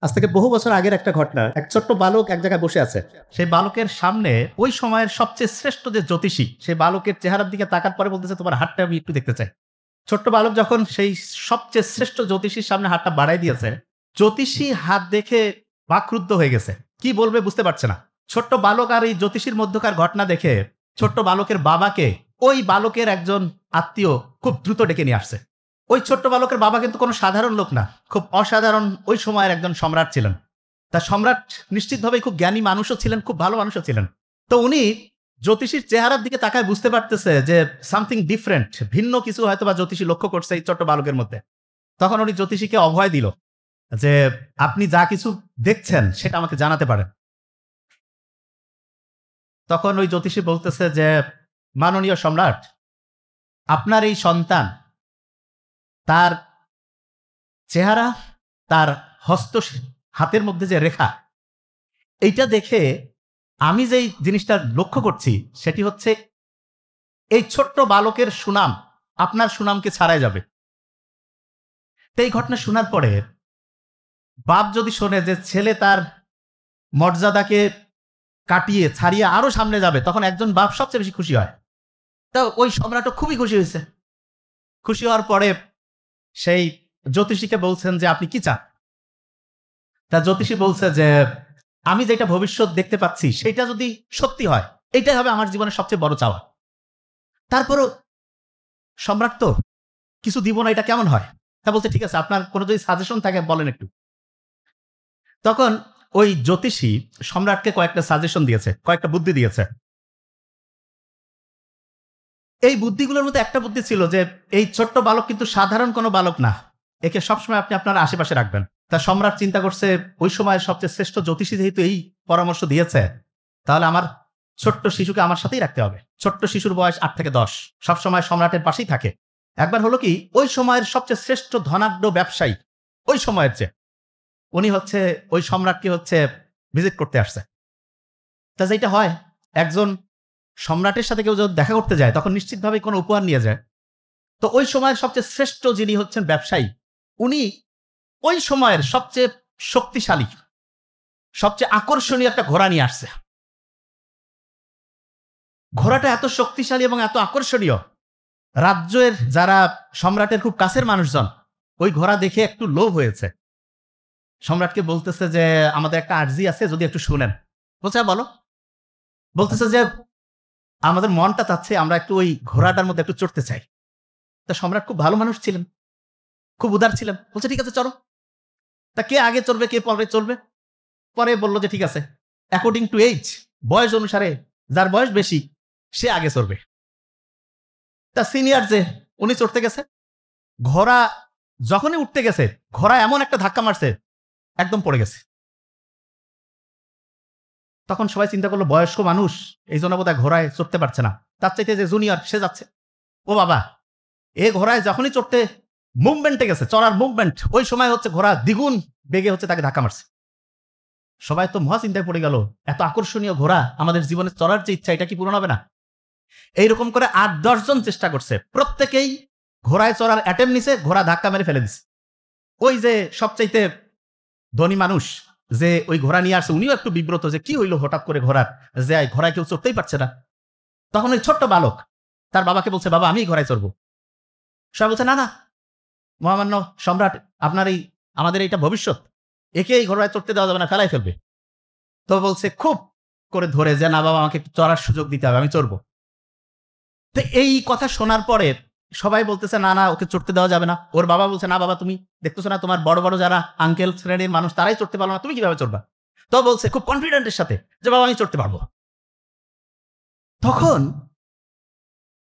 আজ থেকে বহু বছর আগের একটা ঘটনা। এক ছোট্ট বালক এক জায়গায় বসে আছে। সেই বালকের সামনে ওই সময়ের সবচেয়ে শ্রেষ্ঠ যে জ্যোতিষী, সেই বালকের চেহারার দিকে তাকার পরে বলতেছে, "তোমার হাতটা আমি একটু দেখতে চাই।" ছোট্ট বালক যখন সেই সবচেয়ে শ্রেষ্ঠ জ্যোতিষীর সামনে হাতটা বাড়ায় দিয়েছে, জ্যোতিষী হাত দেখে বাকরুদ্ধ হয়ে গেছে। কি বলবে বুঝতে পারছে না। ছোট্ট বালক আর এই জ্যোতিষীর মধ্যকার ঘটনা দেখে ছোট্ট বালকের বাবাকে ওই বালকের একজন আত্মীয় খুব দ্রুত ডেকে নিয়ে আসছে। ওই ছোট্ট বালকের বাবা কিন্তু কোনো সাধারণ লোক না। খুব অসাধারণ ওই সময়ের একজন সম্রাট ছিলেন। তা সম্রাট নিশ্চিতভাবেই খুব জ্ঞানী মানুষও ছিলেন, খুব ভালো মানুষও ছিলেন। তো উনি জ্যোতিষীর চেহারার দিকে তাকায় বুঝতে পারতেছে যে সামথিং ডিফারেন্ট, ভিন্ন কিছু হয়তোবা জ্যোতিষী লক্ষ্য করছে এই ছোট্ট বালকের মধ্যে। তখন উনি জ্যোতিষীকে অভয় দিল যে, "আপনি যা কিছু দেখছেন সেটা আমাকে জানাতে পারেন।" তখন ওই জ্যোতিষী বলতেছে যে, "মাননীয় সম্রাট, আপনার এই সন্তান, তার চেহারা, তার হস্ত হাতের মধ্যে যে রেখা, এইটা দেখে আমি যেই জিনিসটা লক্ষ্য করছি সেটি হচ্ছে এই ছোট্ট বালকের সুনাম আপনার সুনামকে ছাড়াই যাবে।" তো এই ঘটনা শোনার পরে বাপ যদি শোনে যে ছেলে তার মর্যাদাকে কাটিয়ে ছাড়িয়ে আরো সামনে যাবে, তখন একজন বাপ সবচেয়ে বেশি খুশি হয়। তো ওই সম্রাটও খুবই খুশি হয়েছে। খুশি হওয়ার পরে সেই জ্যোতিষীকে বলছেন যে, "আপনি কি চান?" তা জ্যোতিষী বলছে যে, "আমি যেটা ভবিষ্যৎ দেখতে পাচ্ছি সেটা যদি সত্যি হয়, এটাই হবে আমার জীবনের সবচেয়ে বড় চাওয়া।" তারপরও সম্রাট তো কিছু দিব না, এটা কেমন হয়? তা বলছে, "ঠিক আছে, আপনার কোনো যদি সাজেশন থাকে বলেন একটু।" তখন ওই জ্যোতিষী সম্রাটকে কয়েকটা সাজেশন দিয়েছে, কয়েকটা বুদ্ধি দিয়েছে। এই বুদ্ধিগুলোর মধ্যে একটা বুদ্ধি ছিল যে, এই ছোট্ট বালক কিন্তু সাধারণ কোনো বালক না। একে সবসময় আপনি আপনার আশেপাশে রাখবেন। তা সম্রাট চিন্তা করছে, ওই সময়ের সবচেয়ে শ্রেষ্ঠ জ্যোতিষী যেহেতু এই পরামর্শ দিয়েছে, তাহলে আমার ছোট্ট শিশুকে আমার সাথেই রাখতে হবে। ছোট্ট শিশুর বয়স ৮ থেকে ১০। সবসময় সম্রাটের পাশেই থাকে। একবার হলো কি, ওই সময়ের সবচেয়ে শ্রেষ্ঠ ধনাঢ্য ব্যবসায়ী, ওই সময়ের উনি হচ্ছে ওই সম্রাটকে ভিজিট করতে আসছে। তা যেটা হয়, একজন সম্রাটের সাথে কেউ যখন দেখা করতে যায়, তখন নিশ্চিতভাবেই কোনো উপহার নিয়ে যায়। তো ওই সময়ের সবচেয়ে শ্রেষ্ঠ যিনি হচ্ছেন ব্যবসায়ী, উনি ওই সময়ের সবচেয়ে শক্তিশালী, সবচেয়ে আকর্ষণীয় একটা ঘোড়া নিয়ে আসছে। ঘোড়াটা এত শক্তিশালী এবং এত আকর্ষণীয়, রাজ্যের যারা সম্রাটের খুব কাছের মানুষজন, ওই ঘোড়া দেখে একটু লোভ হয়েছে। সম্রাটকে বলতেছে যে, "আমাদের একটা আর্জি আছে, যদি একটু শুনেন।" বলছে, "হ্যাঁ, বলো।" বলতেছে যে, "আমাদের মনটা চাচ্ছে আমরা একটু ওই ঘোড়াটার মধ্যে একটু চড়তে চাই।" তা সম্রাট খুব ভালো মানুষ ছিলেন, খুব উদার ছিলেন। বলছে, "ঠিক আছে, চলো।" তা কে আগে চড়বে, কে পরে চলবে? পরে বলল যে, "ঠিক আছে, অ্যাকর্ডিং টু এইজ, বয়স অনুসারে যার বয়স বেশি সে আগে চড়বে।" তা সিনিয়র উনি চড়তে গেছে। ঘোড়া যখনই উঠতে গেছে, ঘোড়া এমন একটা ধাক্কা মারছে, একদম পড়ে গেছে। তখন সবাই চিন্তা করল, বয়স্ক মানুষ, এইজন্য বোধহয় ঘোড়ায় চড়তে পারছে না। তার চাইতে যে জুনিয়র সে যাচ্ছে। ও বাবা! এ ঘোড়ায় যখনই চড়তে মুভমেন্টে গেছে, চড়ার মুভমেন্ট, ওই সময় ঘোড়া দ্বিগুণ বেগে তাকে ধাক্কা মারছে। সবাই তো মহা চিন্তায় পড়ে গেল। এত আকর্ষণীয় ঘোড়া, আমাদের জীবনে চড়ার যে ইচ্ছা, এটা কি পূরণ হবে না? এইরকম করে ৮-১০ জন চেষ্টা করছে। প্রত্যেকেই ঘোড়ায় চড়ার অ্যাটেম্প্ট নিছে, ঘোড়া ধাক্কা মেরে ফেলে দিছে। ওই যে সবচাইতে ধনী মানুষ যে ওই ঘোড়া নিয়ে আসছে, উনিও একটু বিব্রত যে কি হইল হঠাৎ করে ঘোড়ার, যে ঘোড়ায় কেউ চড়তেই পারছে না। তখন ওই ছোট্ট বালক তার বাবাকে বলছে, "বাবা, আমিই ঘোড়ায় চড়বো।" সবাই বলছে, "না, না, মহামান্য সম্রাট, আপনার আমাদের এইটা ভবিষ্যৎ। একে এই ঘোড়ায় চড়তে দেওয়া যাবে না, ফেলাই ফেলবে।" তো বলছে খুব করে ধরে যে, "না বাবা, আমাকে একটু চড়ার সুযোগ দিতে হবে, আমি চড়বো।" তো এই কথা শোনার পরে সবাই বলতেছে, "না, না, ওকে চড়তে দেওয়া যাবে না।" ওর বাবা বলছে, "না বাবা, তুমি দেখতেছো না তোমার বড়, বড় যারা আঙ্কেল শ্রেণীর মানুষ তারাই চড়তে পারলো না, তুমি কিভাবে চড়বা?" তো বলছে খুব কনফিডেন্ট এর সাথে যে, "বাবা, আমি চড়তে পারবো।" তখন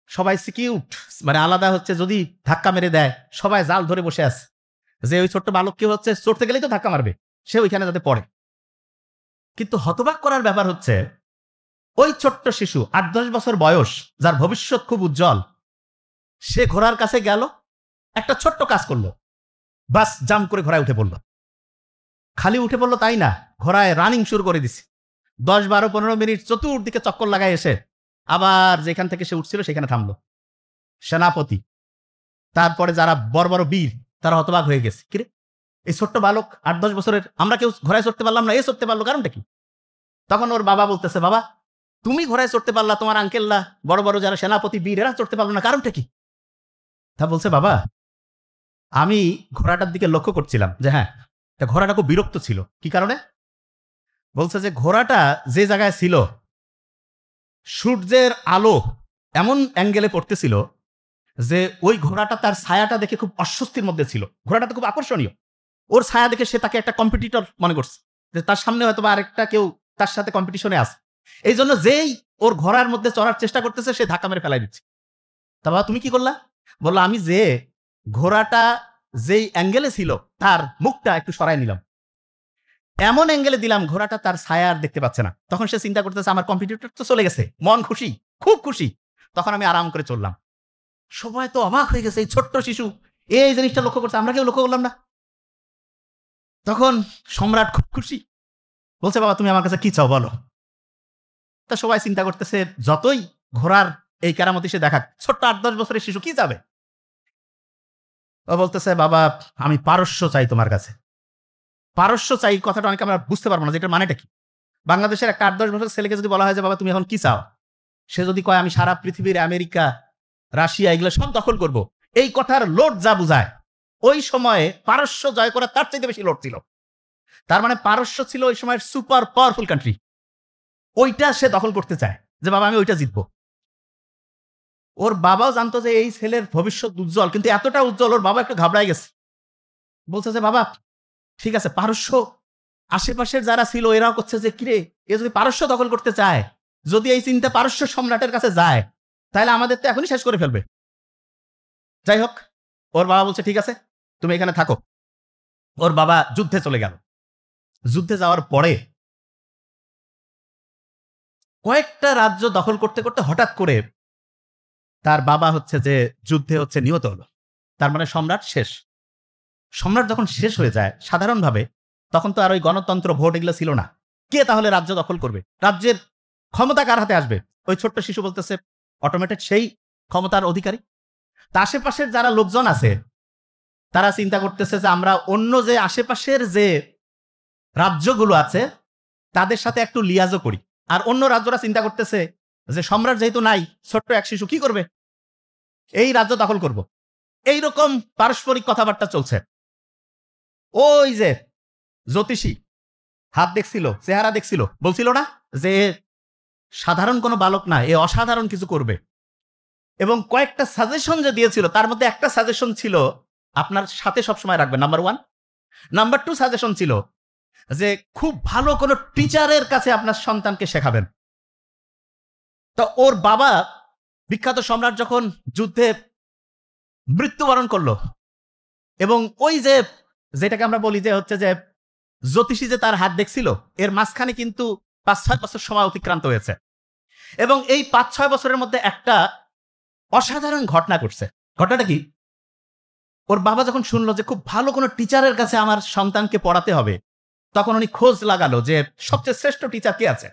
সবাই সিকিউট, মানে আলাদা যদি ধাক্কা মেরে দেয়, সবাই জাল ধরে বসে আছে। যে ওই ছোট্ট বালককে চড়তে গেলেই তো ধাক্কা মারবে। সে ওইখানে যাতে পড়ে। কিন্তু হতবাক করার ব্যাপার হচ্ছে, ওই ছোট্ট শিশু ৮-১০ বছর বয়স, যার ভবিষ্যৎ খুব উজ্জ্বল, সে ঘোড়ার কাছে গেল, একটা ছোট্ট কাজ করল। বাস জাম্প করে ঘোড়ায় উঠে পড়ল। খালি উঠে পড়ল তাই না, ঘোড়ায় রানিং শুরু করে দিছে। ১০, ১২, ১৫ মিনিট চতুর্দিকে চক্কর লাগায় এসে আবার যেখান থেকে সে উঠছিল সেখানে থামল। সেনাপতি, তারপরে যারা বড়, বড় বীর, তারা হতবাক হয়ে গেছে। কিরে, এই ছোট্ট বালক 8-10 বছরের, আমরা কেউ ঘোড়ায় চড়তে পারলাম না, এ চড়তে পারলো, কারণটা কি? তখন ওর বাবা বলতেছে, বাবা তুমি ঘোড়ায় চড়তে পারলা, তোমার আঙ্কেলরা বড় বড় যারা সেনাপতি বীর এরা চড়তে পারলো না, কারণটা কি? তা বলছে, বাবা আমি ঘোড়াটার দিকে লক্ষ্য করছিলাম যে হ্যাঁ ঘোড়াটা খুব বিরক্ত ছিল। কি কারণে? বলছে যে ঘোড়াটা যে জায়গায় ছিল সূর্যের আলো এমন অ্যাঙ্গেলে পড়তেছিল যে ওই ঘোড়াটা তার ছায়াটা দেখে খুব অস্বস্তির মধ্যে ছিল। ঘোড়াটা তো খুব আকর্ষণীয়, ওর ছায়া দেখে সে তাকে একটা কম্পিটিটর মনে করছে, যে তার সামনে হয়তো বা আরেকটা কেউ তার সাথে কম্পিটিশনে আছে। এই জন্য যেই ওর ঘোড়ার মধ্যে চড়ার চেষ্টা করতেছে সে ধাক্কা মেরে ফেলাই দিচ্ছে। তা বাবা তুমি কি করলা? বললো আমি যে ঘোড়াটা যেই অ্যাঙ্গেলে ছিল তার মুখটা একটু সরাই নিলাম, এমন অ্যাঙ্গেলে দিলাম ঘোড়াটা তার ছায়া আর দেখতে পাচ্ছে না। তখন সে চিন্তা করতেছে আমার কম্পিটিটর তো চলে গেছে, মন খুশি, খুব খুশি। তখন আমি আরাম করে চললাম। সবাই তো অবাক হয়ে গেছে, এই ছোট্ট শিশু এই জিনিসটা লক্ষ্য করছে, আমরা কেউ লক্ষ্য করলাম না। তখন সম্রাট খুব খুশি, বলছে বাবা তুমি আমার কাছে কি চাও বলো। তা সবাই চিন্তা করতেছে যতই ঘোড়ার এই কেরামতি সে দেখাক, ছোট্ট 8-10 বছরের শিশু কি যাবে। ও বলতেছে বাবা আমি পারস্য চাই তোমার কাছে। পারস্য চাই কথাটা অনেকে আমরা বুঝতে পারবো না যে এটার মানেটা কি। বাংলাদেশের একটা 8-10 বছরের ছেলেকে যদি বলা হয় যে বাবা তুমি এখন কি চাও, সে যদি কয় আমি সারা পৃথিবীর আমেরিকা রাশিয়া এগুলো সব দখল করব, এই কথার লোড যা বুঝায়, ওই সময়ে পারস্য জয় করা তার চাইতে বেশি লোড ছিল। তার মানে পারস্য ছিল ওই সময়ের সুপার পাওয়ারফুল কান্ট্রি, ওইটা সে দখল করতে চায় যে বাবা আমি ওইটা জিতবো। ওর বাবাও জানতো যে এই ছেলের ভবিষ্যৎ উজ্জ্বল, কিন্তু এতটা উজ্জ্বল ওর বাবা একটু ঘাবড়ায় গেছে। বলছে যে বাবা ঠিক আছে, পারস্য আশেপাশের যারা ছিল এরাও করছে যে কিরে এ যদি পারস্য দখল করতে চায়, যদি এই চিন্তা পারস্য সম্রাটের কাছে যায় তাহলে আমাদের তো এখনই শেষ করে ফেলবে। যাই হোক, ওর বাবা বলছে ঠিক আছে তুমি এখানে থাকো। ওর বাবা যুদ্ধে চলে গেল। যুদ্ধে যাওয়ার পরে কয়েকটা রাজ্য দখল করতে করতে হঠাৎ করে তার বাবা হচ্ছে যে যুদ্ধে হচ্ছে নিহত হলো। তার মানে সম্রাট শেষ। সম্রাট যখন শেষ হয়ে যায় সাধারণভাবে, তখন তো আর ওই গণতন্ত্র ভোট এগুলো ছিল না। কে তাহলে রাজ্য দখল করবে? রাজ্যের ক্ষমতা কার হাতে আসবে? ওই ছোট্ট শিশু বলতেছে অটোমেটেড সেই ক্ষমতার অধিকারী। তা আশেপাশের যারা লোকজন আছে তারা চিন্তা করতেছে যে আমরা অন্য যে আশেপাশের যে রাজ্যগুলো আছে তাদের সাথে একটু লিয়াজও করি। আর অন্য রাজ্যরা চিন্তা করতেছে যে সম্রাট যেহেতু নাই, ছোট্ট এক শিশু কি করবে, এই রাজ্য দখল করব। এইরকম পারস্পরিক কথাবার্তা চলছে। ওই যে জ্যোতিষী হাত দেখছিল, চেহারা দেখছিল, বলছিল না যে সাধারণ কোনো বালক না, এ অসাধারণ কিছু করবে। এবং কয়েকটা সাজেশন যে দিয়েছিল তার মধ্যে একটা সাজেশন ছিল আপনার সাথে সবসময় রাখবেন, নাম্বার 1। নাম্বার 2 সাজেশন ছিল যে খুব ভালো কোনো টিচারের কাছে আপনার সন্তানকে শেখাবেন। তো ওর বাবা বিখ্যাত সম্রাট যখন যুদ্ধে মৃত্যুবরণ করলো, এবং ওই যে যেটাকে আমরা বলি যে হচ্ছে যে জ্যোতিষী যে তার হাত দেখছিল, এর মাঝখানে কিন্তু 5-6 বছর সময় অতিক্রান্ত হয়েছে। এবং এই 5-6 বছরের মধ্যে একটা অসাধারণ ঘটনা ঘটছে। ঘটনাটা কি? ওর বাবা যখন শুনলো যে খুব ভালো কোনো টিচারের কাছে আমার সন্তানকে পড়াতে হবে, তখন উনি খোঁজ লাগালো যে সবচেয়ে শ্রেষ্ঠ টিচার কে আছে।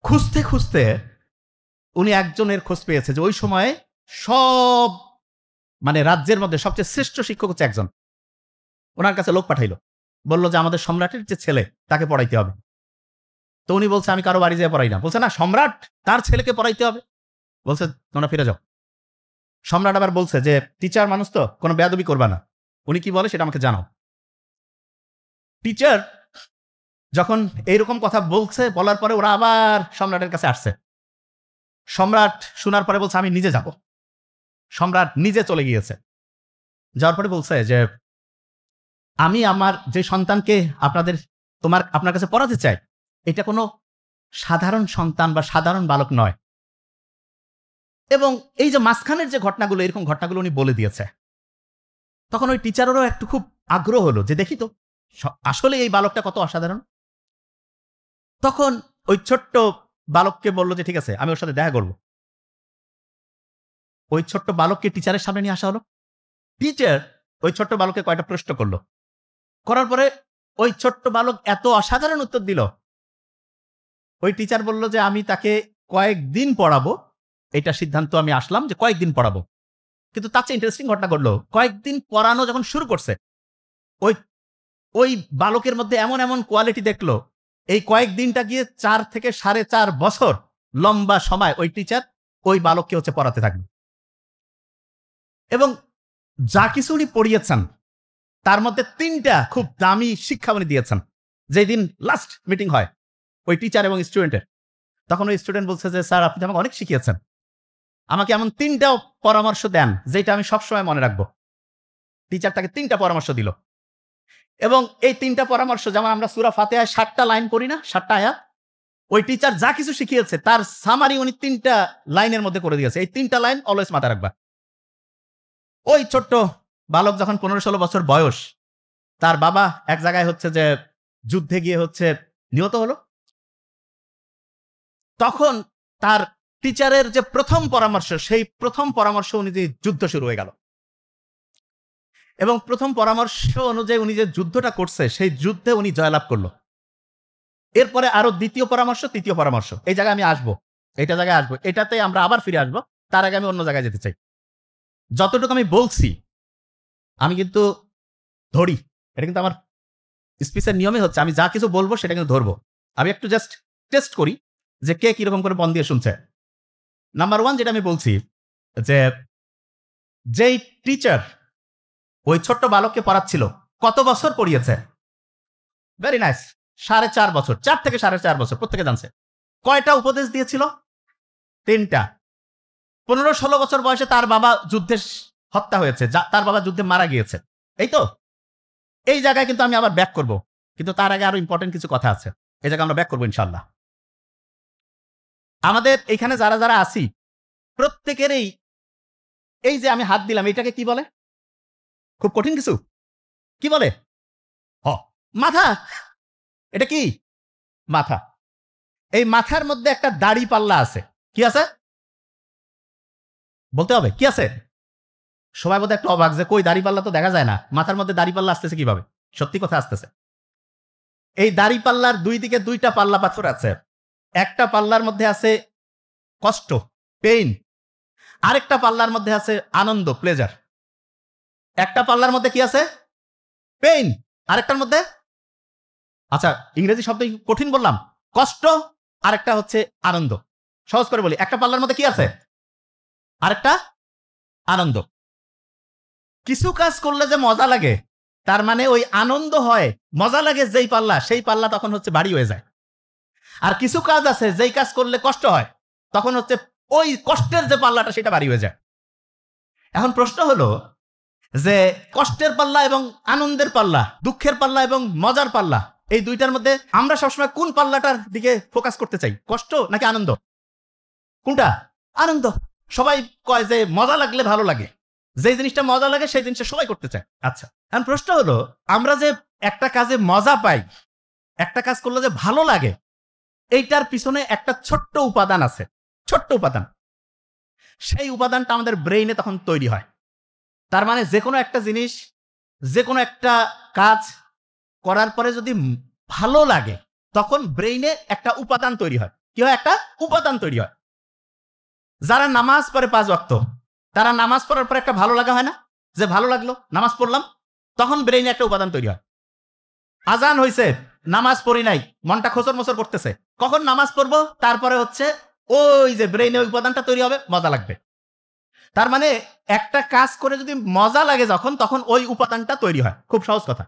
খুঁজতে খুঁজতে উনি একজনের খোঁজ পেয়েছে যে ওই সময়ে সব মানে রাজ্যের মধ্যে সবচেয়ে শ্রেষ্ঠ শিক্ষক হচ্ছে একজন। ওনার কাছে লোক পাঠাইলো, বললো যে আমাদের সম্রাটের যে ছেলে তাকে পড়াইতে হবে। তো উনি বলছে আমি কারো বাড়ি যেয়ে পড়াই না। বলছে না, সম্রাট তার ছেলেকে পড়াইতে হবে। বলছে তোমরা ফিরে যাও। সম্রাট আবার বলছে যে টিচার মানুষ তো, কোনো বেয়াদবি করবা না, উনি কি বলে সেটা আমাকে জানাও। টিচার যখন এইরকম কথা বলছে, বলার পরে ওরা আবার সম্রাটের কাছে আসছে। সম্রাট শোনার পরে বলছে আমি নিজে যাব। সম্রাট নিজে চলে গিয়েছে। যাওয়ার পরে বলছে যে আমি আমার যে সন্তানকে আপনার কাছে পড়াতে চাই, এটা কোনো সাধারণ সন্তান বা সাধারণ বালক নয়। এবং এই যে মাঝখানের যে ঘটনাগুলো, এরকম ঘটনাগুলো উনি বলে দিয়েছে। তখন ওই টিচারেরও একটু খুব আগ্রহ হলো যে দেখি তো আসলে এই বালকটা কত অসাধারণ। তখন ওই ছোট্ট বালককে বললো যে ঠিক আছে আমি ওর সাথে দেখা করবো। ওই ছোট্ট বালককে টিচারের সামনে নিয়ে আসা হলো। টিচার ওই ছোট্ট বালককে কয়টা প্রশ্ন করলো, করার পরে ওই ছোট্ট বালক এত অসাধারণ উত্তর দিল। ওই টিচার বলল যে আমি তাকে কয়েকদিন পড়াবো, এটা সিদ্ধান্ত আমি আসলাম যে কয়েকদিন পড়াবো। কিন্তু তার চেয়ে ইন্টারেস্টিং ঘটনা ঘটলো, কয়েকদিন পড়ানো যখন শুরু করছে ওই ওই বালকের মধ্যে এমন এমন কোয়ালিটি দেখলো, এই কয়েকদিনটা গিয়ে 4 থেকে 4.5 বছর লম্বা সময় ওই টিচার ওই বালককে হচ্ছে পড়াতে থাকবে, এবং যা কিছু উনি পড়িয়েছেন তার মধ্যে 3টা খুব দামি শিক্ষা উনি দিয়েছেন। যেদিন লাস্ট মিটিং হয় ওই টিচার এবং স্টুডেন্টের, তখন ওই স্টুডেন্ট বলছে যে স্যার আপনি আমাকে অনেক শিখিয়েছেন, আমাকে এমন 3টা পরামর্শ দেন যেটা আমি সবসময় মনে রাখবো। টিচার তাকে 3টা পরামর্শ দিল, এবং এই 3টা পরামর্শ, যেমন আমরা সূরা ফাতিহায় 7টা লাইন পড়ি না, 7টা আয়াত, ওই টিচার যা কিছু শিখিয়েছে তার সামারি উনি 3টা লাইনের মধ্যে করে দিয়েছে। এই 3টা লাইন অলওয়েজ মাথায় রাখবা। ওই ছোট্ট বালক যখন 15-16 বছর বয়স, তার বাবা এক জায়গায় হচ্ছে যে যুদ্ধে গিয়ে হচ্ছে নিহত হলো, তখন তার টিচারের যে প্রথম পরামর্শ, সেই প্রথম পরামর্শ অনুযায়ী যুদ্ধ শুরু হয়ে গেল, এবং প্রথম পরামর্শ অনুযায়ী উনি যে যুদ্ধটা করছে সেই যুদ্ধে উনি জয়লাভ করলো। এরপরে আরো দ্বিতীয় পরামর্শ, তৃতীয় পরামর্শ, এই জায়গায় আমি আসবো, এইটা জায়গায় আসবো, এটাতে আমরা আবার ফিরে আসবো। তার আগে আমি অন্য জায়গায় যেতে চাই। যতটুকু আমি বলছি আমি কিন্তু ধরি, এটা কিন্তু আমার স্পিচের নিয়মে হচ্ছে, আমি যা কিছু বলবো সেটা কিন্তু ধরবো। আমি একটু জাস্ট টেস্ট করি যে কে কিরকম করে মন দিয়ে শুনছে। নাম্বার 1 যেটা আমি বলছি, যে যেই টিচার ওই ছোট্ট বালককে পড়াচ্ছিল কত বছর পড়িয়েছে? ভেরি নাইস, 4.5 বছর, 4 থেকে 4.5 বছর, প্রত্যেকে জানছে। কয়টা উপদেশ দিয়েছিল? 3টা। 15-16 বছর বয়সে তার বাবা যুদ্ধে হত্যা হয়েছে, তার বাবা যুদ্ধে মারা গিয়েছে, এই তো। এই জায়গায় কিন্তু আমি আবার ব্যাক করব, কিন্তু তার আগে আরো ইম্পর্টেন্ট কিছু কথা আছে, এই জায়গায় আমরা ব্যাক করবো ইনশাল্লাহ। আমাদের এখানে যারা যারা আছি প্রত্যেকেরই এই যে আমি হাত দিলাম, এটাকে কি বলে? খুব কঠিন কিছু, কি বলে? মাথা। এটা কি? মাথা। এই মাথার মধ্যে একটা দাড়ি পাল্লা আছে। কি আছে? বলতে হবে কি আছে? সবাই বোধহয় একটু অবাক যে কই দাড়ি পাল্লা তো দেখা যায় না, মাথার মধ্যে দাড়ি পাল্লা আসতেছে কিভাবে? সত্যি কথা আসতেছে। এই দাড়ি পাল্লার দুই দিকে 2টা পাল্লা পাথর আছে। একটা পাল্লার মধ্যে আছে কষ্ট, পেইন, আরেকটা পাল্লার মধ্যে আছে আনন্দ, প্লেজার। একটা পাল্লার মধ্যে কি আছে? পেইন। আরেকটার মধ্যে, আচ্ছা ইংরেজি শব্দ কঠিন বললাম, কষ্ট, আরেকটা হচ্ছে আনন্দ। সহজ করে বলি, একটা পাল্লার মধ্যে কি আছে? আরেকটা আনন্দ। কিছু কাজ করলে যে মজা লাগে, তার মানে ওই আনন্দ হয়, মজা লাগে যেই পাল্লা, সেই পাল্লা তখন হচ্ছে ভারী হয়ে যায়। আর কিছু কাজ আছে যেই কাজ করলে কষ্ট হয়, তখন হচ্ছে ওই কষ্টের যে পাল্লাটা সেটা ভারী হয়ে যায়। এখন প্রশ্ন হলো যে কষ্টের পাল্লা এবং আনন্দের পাল্লা, দুঃখের পাল্লা এবং মজার পাল্লা, এই দুইটার মধ্যে আমরা সবসময় কোন পাল্লাটার দিকে ফোকাস করতে চাই? কষ্ট নাকি আনন্দ? কোনটা? আনন্দ। সবাই কয় যে মজা লাগলে ভালো লাগে, যে জিনিসটা মজা লাগে সেই জিনিসটা সবাই করতে চায়। আচ্ছা, এখন প্রশ্ন হলো আমরা যে একটা কাজে মজা পাই, একটা কাজ করলে যে ভালো লাগে, এইটার পিছনে একটা ছোট্ট উপাদান আছে, ছোট্ট উপাদান। সেই উপাদানটা আমাদের ব্রেইনে তখন তৈরি হয়। তার মানে যে কোনো একটা জিনিস, যে কোনো একটা কাজ করার পরে যদি ভালো লাগে, তখন ব্রেইনে একটা উপাদান তৈরি হয়। কি হয়? একটা উপাদান তৈরি হয়। যারা নামাজ পড়ে 5 ওয়াক্ত, তারা নামাজ পড়ার পর একটা ভালো লাগা হয় না? যে ভালো লাগলো, নামাজ পড়লাম, তখন ব্রেইনে একটা উপাদান তৈরি হয়। আজান হইছে, নামাজ পড়ি নাই, মনটা খোঁচর মোচর করতেছে, কখন নামাজ পড়বো? তারপরে হচ্ছে ওই যে ব্রেইনে ওই উপাদানটা তৈরি হবে, মজা লাগবে। তার মানে একটা কাজ করে যদি মজা লাগে যখন, তখন ওই উপাদানটা তৈরি হয়। খুব সহজ কথা।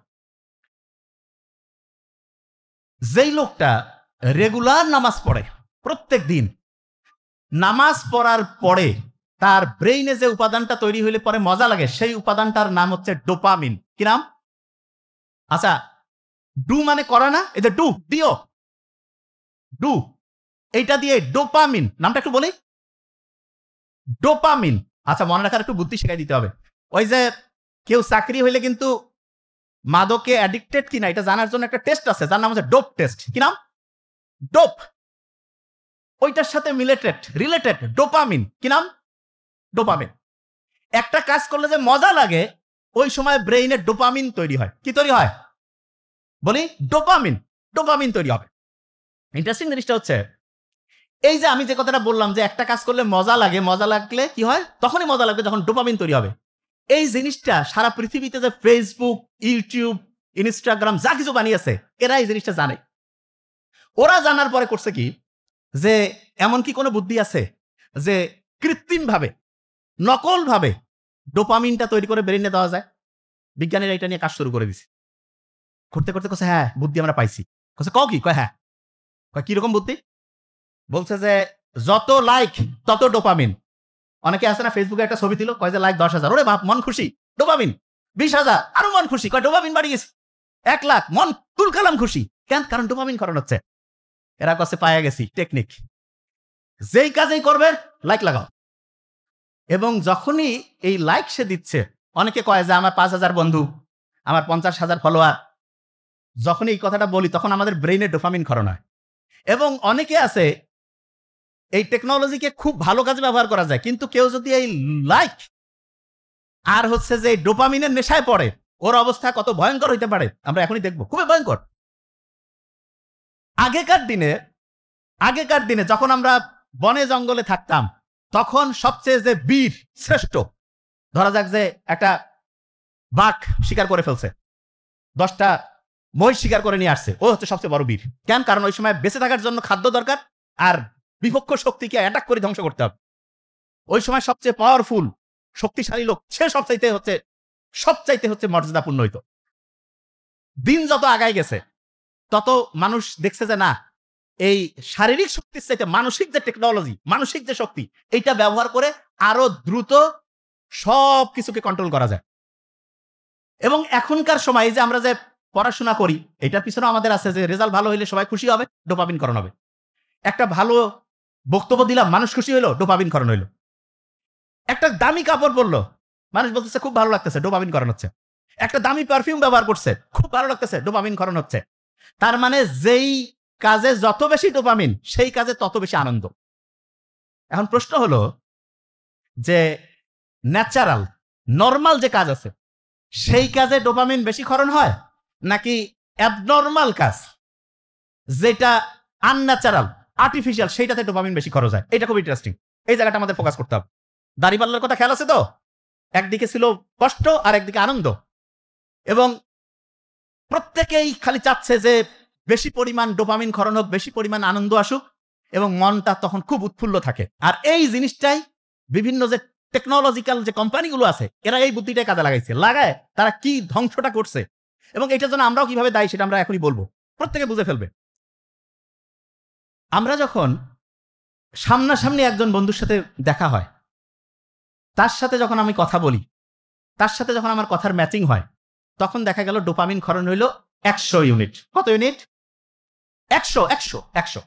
যেই লোকটা রেগুলার নামাজ পড়ে প্রত্যেক দিন, নামাজ পড়ার পরে তার ব্রেইনে যে উপাদানটা তৈরি হইলে পরে মজা লাগে, সেই উপাদানটার নাম হচ্ছে ডোপামিন। কি নাম? আচ্ছা, ডু মানে করা না, এই যে ডু, দিও, ডু, এইটা দিয়ে ডোপামিন, নামটা একটু বলি, ডোপামিন। আচ্ছা, মনে রাখার একটু বুদ্ধি শিখাই দিতে হবে। ওই যে কেউ চাকরি হইলে কিন্তু মাদকে অ্যাডিক্টেড কিনা এটা জানার জন্য একটা টেস্ট আছে, যার নাম হচ্ছে ডোপ টেস্ট। কি নাম? ডোপ। ওইটার সাথে রিলেটেড ডোপামিন। কি নাম? ডোপামিন। একটা কাজ করলে যে মজা লাগে, ওই সময় ব্রেইনে ডোপামিন তৈরি হয়। কি তৈরি হয়? বলি, ডোপামিন। ডোপামিন তৈরি হবে। ইন্টারেস্টিং জিনিসটা হচ্ছে, এই যে আমি যে কথাটা বললাম যে একটা কাজ করলে মজা লাগে, মজা লাগলে কি হয়? তখনই মজা লাগবে যখন ডোপামিন তৈরি হবে। এই জিনিসটা সারা পৃথিবীতে যে ফেসবুক, ইউটিউব, ইনস্টাগ্রাম যা কিছু বানিয়েছে, এরা এই জিনিসটা জানে। ওরা জানার পরে করছে কি, যে এমন কি কোনো বুদ্ধি আছে যে কৃত্রিমভাবে, নকলভাবে ডোপামিনটা তৈরি করে ব্রেইনে দেওয়া যায়? বিজ্ঞানীরা এটা নিয়ে কাজ শুরু করে দিছে। করতে করতে কছে হ্যাঁ বুদ্ধি আমরা পাইছি। কছে কও কি? কয় হ্যাঁ। কয় কিরকম বুদ্ধি? বলছে যে যত লাইক তত ডোপামিন। অনেকে আছে না, ফেসবুকে একটা ছবি দিল, কয় যে লাইক 10,000, ওরে বাপ মন খুশি, ডোপামিন। 20,000, আরো মন খুশি, কয় ডোপামিন বাড়ি গেছে। 1 লাখ, মন তুলকালাম খুশি। কেন? কারণ ডোপামিন খরণ হচ্ছে। এরা কাছে পায়া গেছি টেকনিক, যেই কাজেই করবে লাইক লাগাও। এবং যখনই এই লাইক সে দিচ্ছে, অনেকে কয় যে আমার 5,000 বন্ধু, আমার 50,000 ফলোয়ার, যখন এই কথাটা বলি তখন আমাদের ব্রেইনে ডোপামিন খরণ হয়। এবং অনেকে আছে এই টেকনোলজিকে খুব ভালো কাজে ব্যবহার করা যায়, কিন্তু কেউ যদি এই লাইক আর হচ্ছে যে ডোপামিনের নেশায় পড়ে, ওর অবস্থা কত ভয়ঙ্কর হইতে পারে আমরা এখনই দেখবো, খুবই ভয়ঙ্কর। আগেকার দিনে যখন আমরা বনে জঙ্গলে থাকতাম, তখন সবচেয়ে যে বীর শ্রেষ্ঠ, ধরা যাক যে একটা বাঘ শিকার করে ফেলছে, 10টা মহিষ শিকার করে নিয়ে আসছে, ও হচ্ছে সবচেয়ে বড় বীর। কেন? কারণ ওই সময় বেঁচে থাকার জন্য খাদ্য দরকার, আর বিপক্ষ শক্তিকে অ্যাটাক করে ধ্বংস করতে হবে। ওই সময় সবচেয়ে পাওয়ারফুল, শক্তিশালী লোক, সে সবচাইতে হচ্ছে মর্যাদাপূর্ণ হইতো। দিন যত আগায় গেছে, তত মানুষ দেখছে যে না, এই শারীরিক শক্তির চাইতে মানসিক যে টেকনোলজি, মানসিক যে শক্তি, এইটা ব্যবহার করে আরো দ্রুত সব কিছুকে কন্ট্রোল করা যায়। এবং এখনকার সময় যে আমরা যে পড়াশোনা করি, এটার পিছনে আমাদের আছে যে রেজাল্ট ভালো হইলে সবাই খুশি হবে, ডোপামিন করণ হবে। একটা ভালো বক্তব্য দিলাম, মানুষ খুশি হইলো, ডোপামিন করণ হইলো। একটা দামি কাপড় পরলো, মানুষ বলতেছে খুব ভালো লাগতেছে, ডোপামিন করণ হচ্ছে। একটা দামি পারফিউম ব্যবহার করছে, খুব ভালো লাগতেছে, ডোপামিন করণ হচ্ছে। তার মানে যেই কাজে যত বেশি ডোপামিন, সেই কাজে তত বেশি আনন্দ। এখন প্রশ্ন হলো যে ন্যাচারাল, নরমাল যে কাজ আছে, সেই কাজে ডোপামিন বেশি ক্ষরণ হয়, নাকি অ্যাবনর্মাল কাজ যেটা আনন্যাচারাল, আর্টিফিশিয়াল, সেইটাতে ডোপামিন বেশি খরচ হয়? এটা খুব ইন্টারেস্টিং। এই জায়গাটা আমাদের ফোকাস করতে হবে। দাড়িপাল্লার কথা খেয়াল আছে তো? একদিকে ছিল কষ্ট আর একদিকে আনন্দ, এবং প্রত্যেকেই খালি চাচ্ছে যে বেশি পরিমাণ ডোপামিন খরণ হোক, বেশি পরিমাণ আনন্দ আসুক, এবং মনটা তখন খুব উৎফুল্ল থাকে। আর এই জিনিসটাই বিভিন্ন যে টেকনোলজিক্যাল যে কোম্পানিগুলো আছে, এরা এই বুদ্ধিটাই কাজে লাগায় তারা কি ধ্বংসটা করছে, এবং এটার জন্য আমরাও কিভাবে দায়ী সেটা আমরা এখনই বলবো, প্রত্যেকে বুঝে ফেলবে। আমরা যখন সামনাসামনি একজন বন্ধুর সাথে দেখা হয়, তার সাথে যখন আমি কথা বলি, তার সাথে যখন আমার কথার ম্যাচিং হয়, তখন দেখা গেল ডোপামিন খরণ হইল 100 ইউনিট। কত ইউনিট? 100।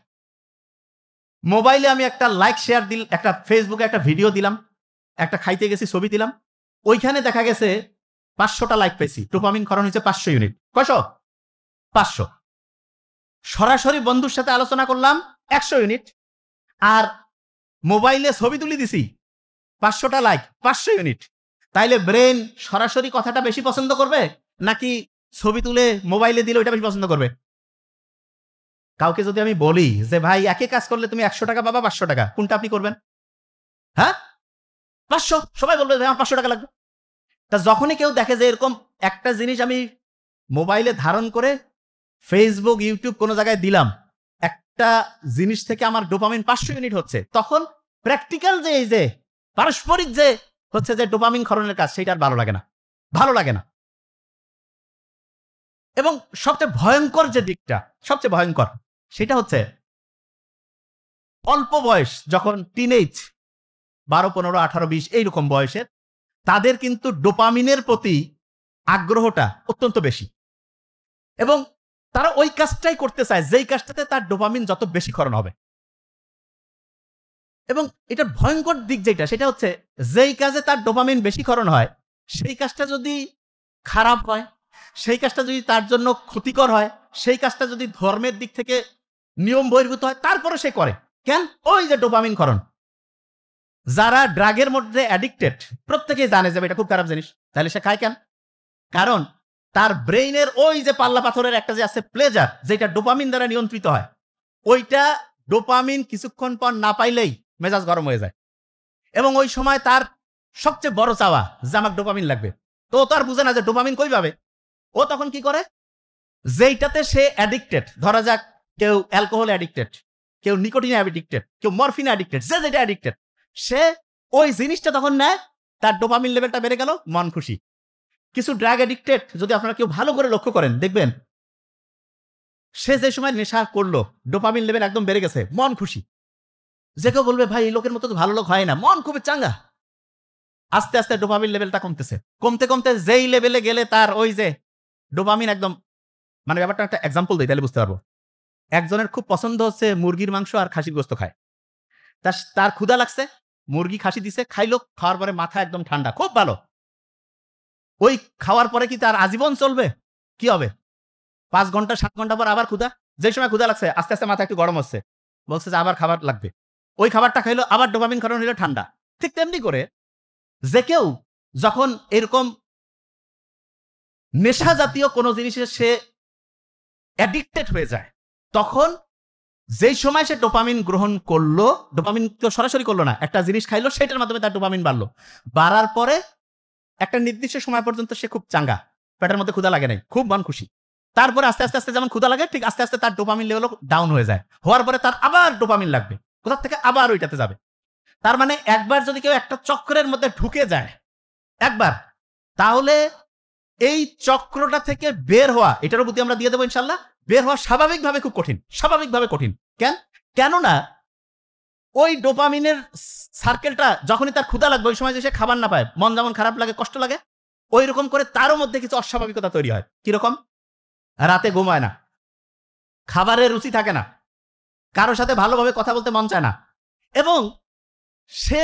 মোবাইলে আমি একটা লাইক শেয়ার দিলাম, একটা ফেসবুকে একটা ভিডিও দিলাম, একটা খাইতে গেছি ছবি দিলাম, ওইখানে দেখা গেছে 500টা লাইক পেয়েছি, ডোপামিন খরণ হয়েছে 500 ইউনিট। কয়শো? 500। সরাসরি বন্ধুর সাথে আলোচনা করলাম, 100 ইউনিট। আর মোবাইলে ছবি তুলে দিছি, 500টা লাইক, 500 ইউনিট। তাইলে ব্রেন সরাসরি কথাটা বেশি পছন্দ করবে, নাকি ছবি তুলে মোবাইলে দিলে ওইটা বেশি পছন্দ করবে? কাউকে যদি আমি বলি যে ভাই একই কাজ করলে তুমি 100 টাকা পাবা, 500 টাকা, কোনটা আপনি করবেন? হ্যাঁ, 500। সবাই বলবে আমার 500 টাকা লাগবে। তা যখনই কেউ দেখে যে এরকম একটা জিনিস আমি মোবাইলে ধারণ করে ফেসবুক, ইউটিউব কোনো জায়গায় দিলাম, একটা জিনিস থেকে আমার ডোপামিন 500 ইউনিট হচ্ছে, তখন প্র্যাকটিক্যাল যে এই যে পারস্পরিক যে হচ্ছে যে ডোপামিন খরণের কাজ, সেটা আর ভালো লাগে না। এবং সবচেয়ে ভয়ঙ্কর যে দিকটা, সবচেয়ে ভয়ঙ্কর, সেটা হচ্ছে অল্প বয়স, যখন টিনেজ, 12, 15, 18, 20 এইরকম বয়সের, তাদের কিন্তু ডোপামিনের প্রতি আগ্রহটা অত্যন্ত বেশি, এবং তারা ওই কাজটাই করতে চায় যেই কাজটাতে তার ডোপামিন যত বেশি খরণ হবে। এবং এটা ভয়ঙ্কর দিক যেটা, সেটা হচ্ছে যেই কাজে তার ডোপামিন বেশি খরণ হয়, সেই কাজটা যদি খারাপ হয়, সেই কাজটা যদি তার জন্য ক্ষতিকর হয়, সেই কাজটা যদি ধর্মের দিক থেকে নিয়ম বহির্ভূত হয়, তারপরে সে করে। কেন? ওই যে ডোপামিন খরণ। যারা ড্রাগের মধ্যে অ্যাডিক্টেড, প্রত্যেকেই জানে যে এটা খুব খারাপ জিনিস, তাহলে সে খায় কেন? কারণ তার ব্রেইনের ওই যে পাল্লা পাথরের একটা যে আছে প্লেজার, যেটা ডোপামিন দ্বারা নিয়ন্ত্রিত হয়, ওইটা ডোপামিন কিছুক্ষণ পর না পাইলেই মেজাজ গরম হয়ে যায়, এবং ওই সময় তার সবচেয়ে বড় চাওয়া যে আমার ডোপামিন লাগবে। তো ও তো আর বুঝে না যে ডোপামিন কই পাবে। ও তখন কি করে, যেইটাতে সে অ্যাডিক্টেড, ধরা যাক কেউ অ্যালকোহল অ্যাডিক্টেড, কেউ নিকোটিন অ্যাডিক্টেড, কেউ মরফিন অ্যাডিক্টেড, যে যেটা অ্যাডিক্টেড, সে ওই জিনিসটা তখন নেয়, তার ডোপামিন লেভেলটা বেড়ে গেল, মন খুশি। কিছু ড্রাগ অ্যাডিক্টেড যদি আপনারা কেউ ভালো করে লক্ষ্য করেন, দেখবেন সে যে সময় নেশা করলো ডোপামিন লেভেল একদম বেড়ে গেছে, মন খুশি। যে কেউ বলবে ভাই এই লোকের মতো তো ভালো লোক হয় না, মন খুবই চাঙ্গা। আস্তে আস্তে ডোপামিন লেভেলটা কমতেছে, কমতে কমতে যেই লেভেলে গেলে তার ওই যে ডোপামিন একদম, মানে ব্যাপারটা একটা এক্সাম্পল দিই তাহলে বুঝতে পারবো। একজনের খুব পছন্দ হচ্ছে মুরগির মাংস আর খাসির গোস্ত খায়, তার ক্ষুধা লাগছে, মুরগি খাসি দিছে, খাইলো, খাওয়ার পরে মাথা একদম ঠান্ডা, খুব ভালো। ওই খাওয়ার পরে কি তার আজীবন চলবে? কি হবে? 5 ঘন্টা 7 ঘন্টা পর আবার ক্ষুধা, যে সময় ক্ষুধা লাগছে আস্তে আস্তে মাথা একটু গরম হচ্ছে, বলছে যে আবার খাবার লাগবে, ওই খাবারটা খাইলো, আবার ডোপামিন ক্ষরণ হইলো ঠান্ডা। ঠিক তেমনি করে যে কেউ যখন এরকম নেশা জাতীয় কোনো জিনিসে সে অ্যাডিক্টেড হয়ে যায়, তখন যেই সময় সে ডোপামিন গ্রহণ করলো, ডোপামিন তো সরাসরি করলো না, একটা জিনিস খাইলো, সেটার মাধ্যমে তার ডোপামিন বাড়লো, বাড়ার পরে একটা নির্দিষ্ট সময় পর্যন্ত সে খুব চাঙ্গা, পেটের মধ্যে ক্ষুধা লাগে নাই, খুব মন খুশি। তারপরে আস্তে আস্তে আস্তে যেমন ক্ষুধা লাগে, ঠিক আস্তে আস্তে তার ডোপামিন লেভেলও ডাউন হয়ে যায়, হওয়ার পরে তার আবার ডোপামিন লাগবে, কোথা থেকে আবার ওইটাতে যাবে। তার মানে একবার যদি কেউ একটা চক্রের মধ্যে ঢুকে যায় একবার, তাহলে এই চক্রটা থেকে বের হওয়া, এটারও বুদ্ধি আমরা দিয়ে দেবো ইনশাল্লাহ, বের হওয়া স্বাভাবিকভাবে খুব কঠিন, স্বাভাবিকভাবে কঠিন। কেননা ওই ডোপামিনের সার্কেলটা যখনই তার ক্ষুধা লাগবে, ওই সময় যে সে খাবার না পায়, মন যেমন খারাপ লাগে, কষ্ট লাগে, ওই রকম করে তারও মধ্যে কিছু অস্বাভাবিকতা তৈরি হয়। কিরকম? রাতে ঘুমায় না, খাবারের রুচি থাকে না, কারো সাথে ভালোভাবে কথা বলতে মন চায় না, এবং সে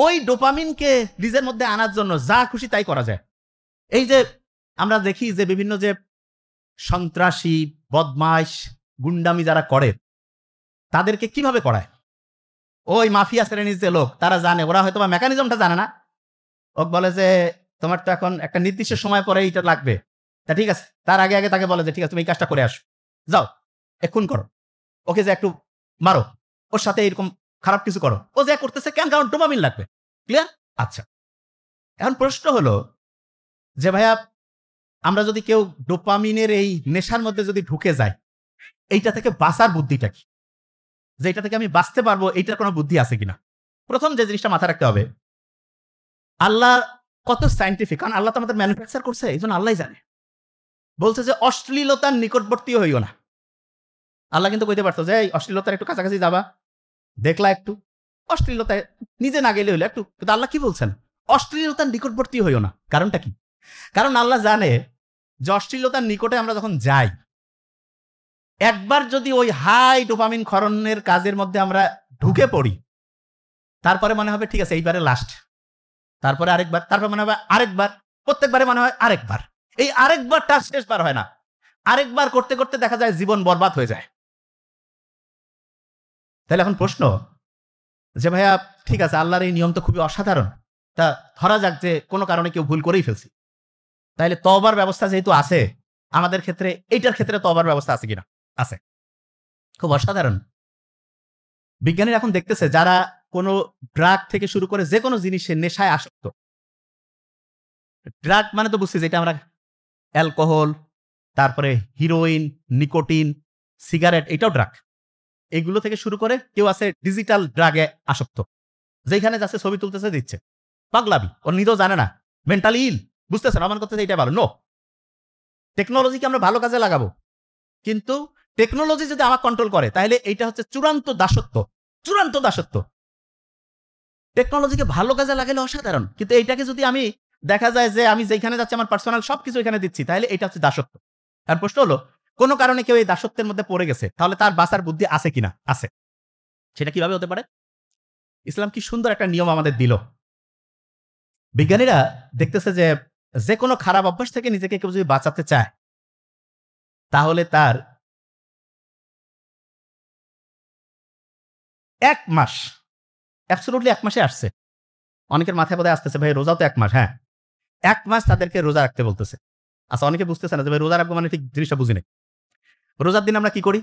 ওই ডোপামিনকে নিজের মধ্যে আনার জন্য যা খুশি তাই করা যায়। এই যে আমরা দেখি যে বিভিন্ন যে সন্ত্রাসী, বদমাইশ, গুন্ডামি যারা করে, তাদেরকে কিভাবে করায়, ওই মাফিয়া শ্রেণীর যে লোক, তারা জানে, ওরা হয়তো বা মেকানিজমটা জানে না, ও বলে যে তোমার তো এখন একটা নির্দিষ্ট সময় পরে এইটা লাগবে, তা ঠিক আছে, তার আগে আগে তাকে বলে যে ঠিক আছে তুমি এই কাজটা করে আসো, যাও এক্ষুন করো, ওকে যে একটু মারো, ওর সাথে এরকম খারাপ কিছু করো, ও যে করতেছে কেন? কারণ ডোপামিন লাগবে। ক্লিয়ার? আচ্ছা, এখন প্রশ্ন হলো যে ভাইয়া, আমরা যদি কেউ ডোপামিনের এই নেশার মধ্যে যদি ঢুকে যায়, এইটা থেকে বাঁচার বুদ্ধিটা কি? যে এটা থেকে আমি বাঁচতে পারবো, এইটার কোনো বুদ্ধি আছে কিনা? প্রথম যে জিনিসটা মাথায় রাখতে হবে, আল্লাহ কত সায়েন্টিফিক, কারণ আল্লাহ তো আমাদের ম্যানুফ্যাকচার করছে, এই জন্য আল্লাহ জানে। বলছে যে অশ্লীলতার নিকটবর্তী হইও না। আল্লাহ কিন্তু কইতে পারতো যে এই অশ্লীলতার একটু কাছাকাছি যাবা, দেখলা একটু, অশ্লীলতায় নিজে না গেলে হইলো একটু, কিন্তু আল্লাহ কি বলছেন? অশ্লীলতার নিকটবর্তী হইও না। কারণটা কি? কারণ আল্লাহ জানে যে অশ্লীলতার নিকটে আমরা যখন যাই, একবার যদি ওই হাই ডোপামিন ক্ষরণের কাজের মধ্যে আমরা ঢুকে পড়ি, তারপরে মনে হবে ঠিক আছে এইবারে লাস্ট, তারপরে আরেকবার, তারপরে মনে হবে আরেকবার, প্রত্যেকবারে মনে হয় আরেকবার, এই আরেকবারটা শেষবার হয় না, আরেকবার করতে করতে দেখা যায় জীবন বরবাদ হয়ে যায়। তাহলে এখন প্রশ্ন যে ভাইয়া ঠিক আছে, আল্লাহর এই নিয়ম তো খুবই অসাধারণ, তা ধরা যাক যে কোনো কারণে কেউ ভুল করেই ফেলছি, তাহলে তওবার ব্যবস্থা যেহেতু আছে, আমাদের ক্ষেত্রে এইটার ক্ষেত্রে তওবার ব্যবস্থা আছে কিনা? আছে, খুব অসাধারণ। বিজ্ঞানীরা এখন দেখতেছে যারা কোনো ড্রাগ থেকে শুরু করে যে কোনো জিনিসের নেশায় আসক্ত, ড্রাগ মানে তো বুঝছি যেটা আমরা অ্যালকোহল, তারপরে হিরোইন, নিকোটিন, সিগারেট, এটাও ড্রাগ। এগুলো থেকে শুরু করে কেউ আছে ডিজিটাল ড্রাগে আসক্ত, যেখানে যাচ্ছে ছবি তুলতেছে দিচ্ছে, পাগলামি, ওর নিজেও জানে না, মেন্টালি ইল, বুঝতেছে না, আমার করতেছে এটা ভালো। নো, টেকনোলজিকে আমরা ভালো কাজে লাগাবো, কিন্তু টেকনোলজি যদি আমার কন্ট্রোল করে, তাহলে এইটা হচ্ছে চূড়ান্ত দাসত্ব, চূড়ান্ত দাসত্ব। টেকনোলজিকে ভালো কাজে লাগালে অসাধারণ, কিন্তু এইটাকে যদি আমি দেখা যায় যে আমি যেখানে যাচ্ছি আমার পার্সোনাল সবকিছু এখানে দিচ্ছি, তাহলে এটা হচ্ছে দাসত্ব। আর প্রশ্ন হলো, কোনো কারণে কেউ এই দাসত্বের মধ্যে পড়ে গেছে, তাহলে তার বাঁচার বুদ্ধি আছে কিনা? আছে। সেটা কিভাবে হতে পারে? ইসলাম কি সুন্দর একটা নিয়ম আমাদের দিল। বিজ্ঞানীরা দেখতেছে যে যে কোনো খারাপ অভ্যাস থেকে নিজেকে কেউ যদি বাঁচাতে চায়, তাহলে তার 1 মাস, অ্যাবসলিউটলি 1 মাসে আসছে, অনেকের মাথায় বোধহয় আসতেছে ভাই রোজাও তো 1 মাস, হ্যাঁ 1 মাস তাদেরকে রোজা রাখতে বলতেছে। আচ্ছা, অনেকে বুঝতেছে না যে ভাই রোজা রাখবো মানে ঠিক জিনিসটা বুঝি নাই। রোজার দিন আমরা কি করি?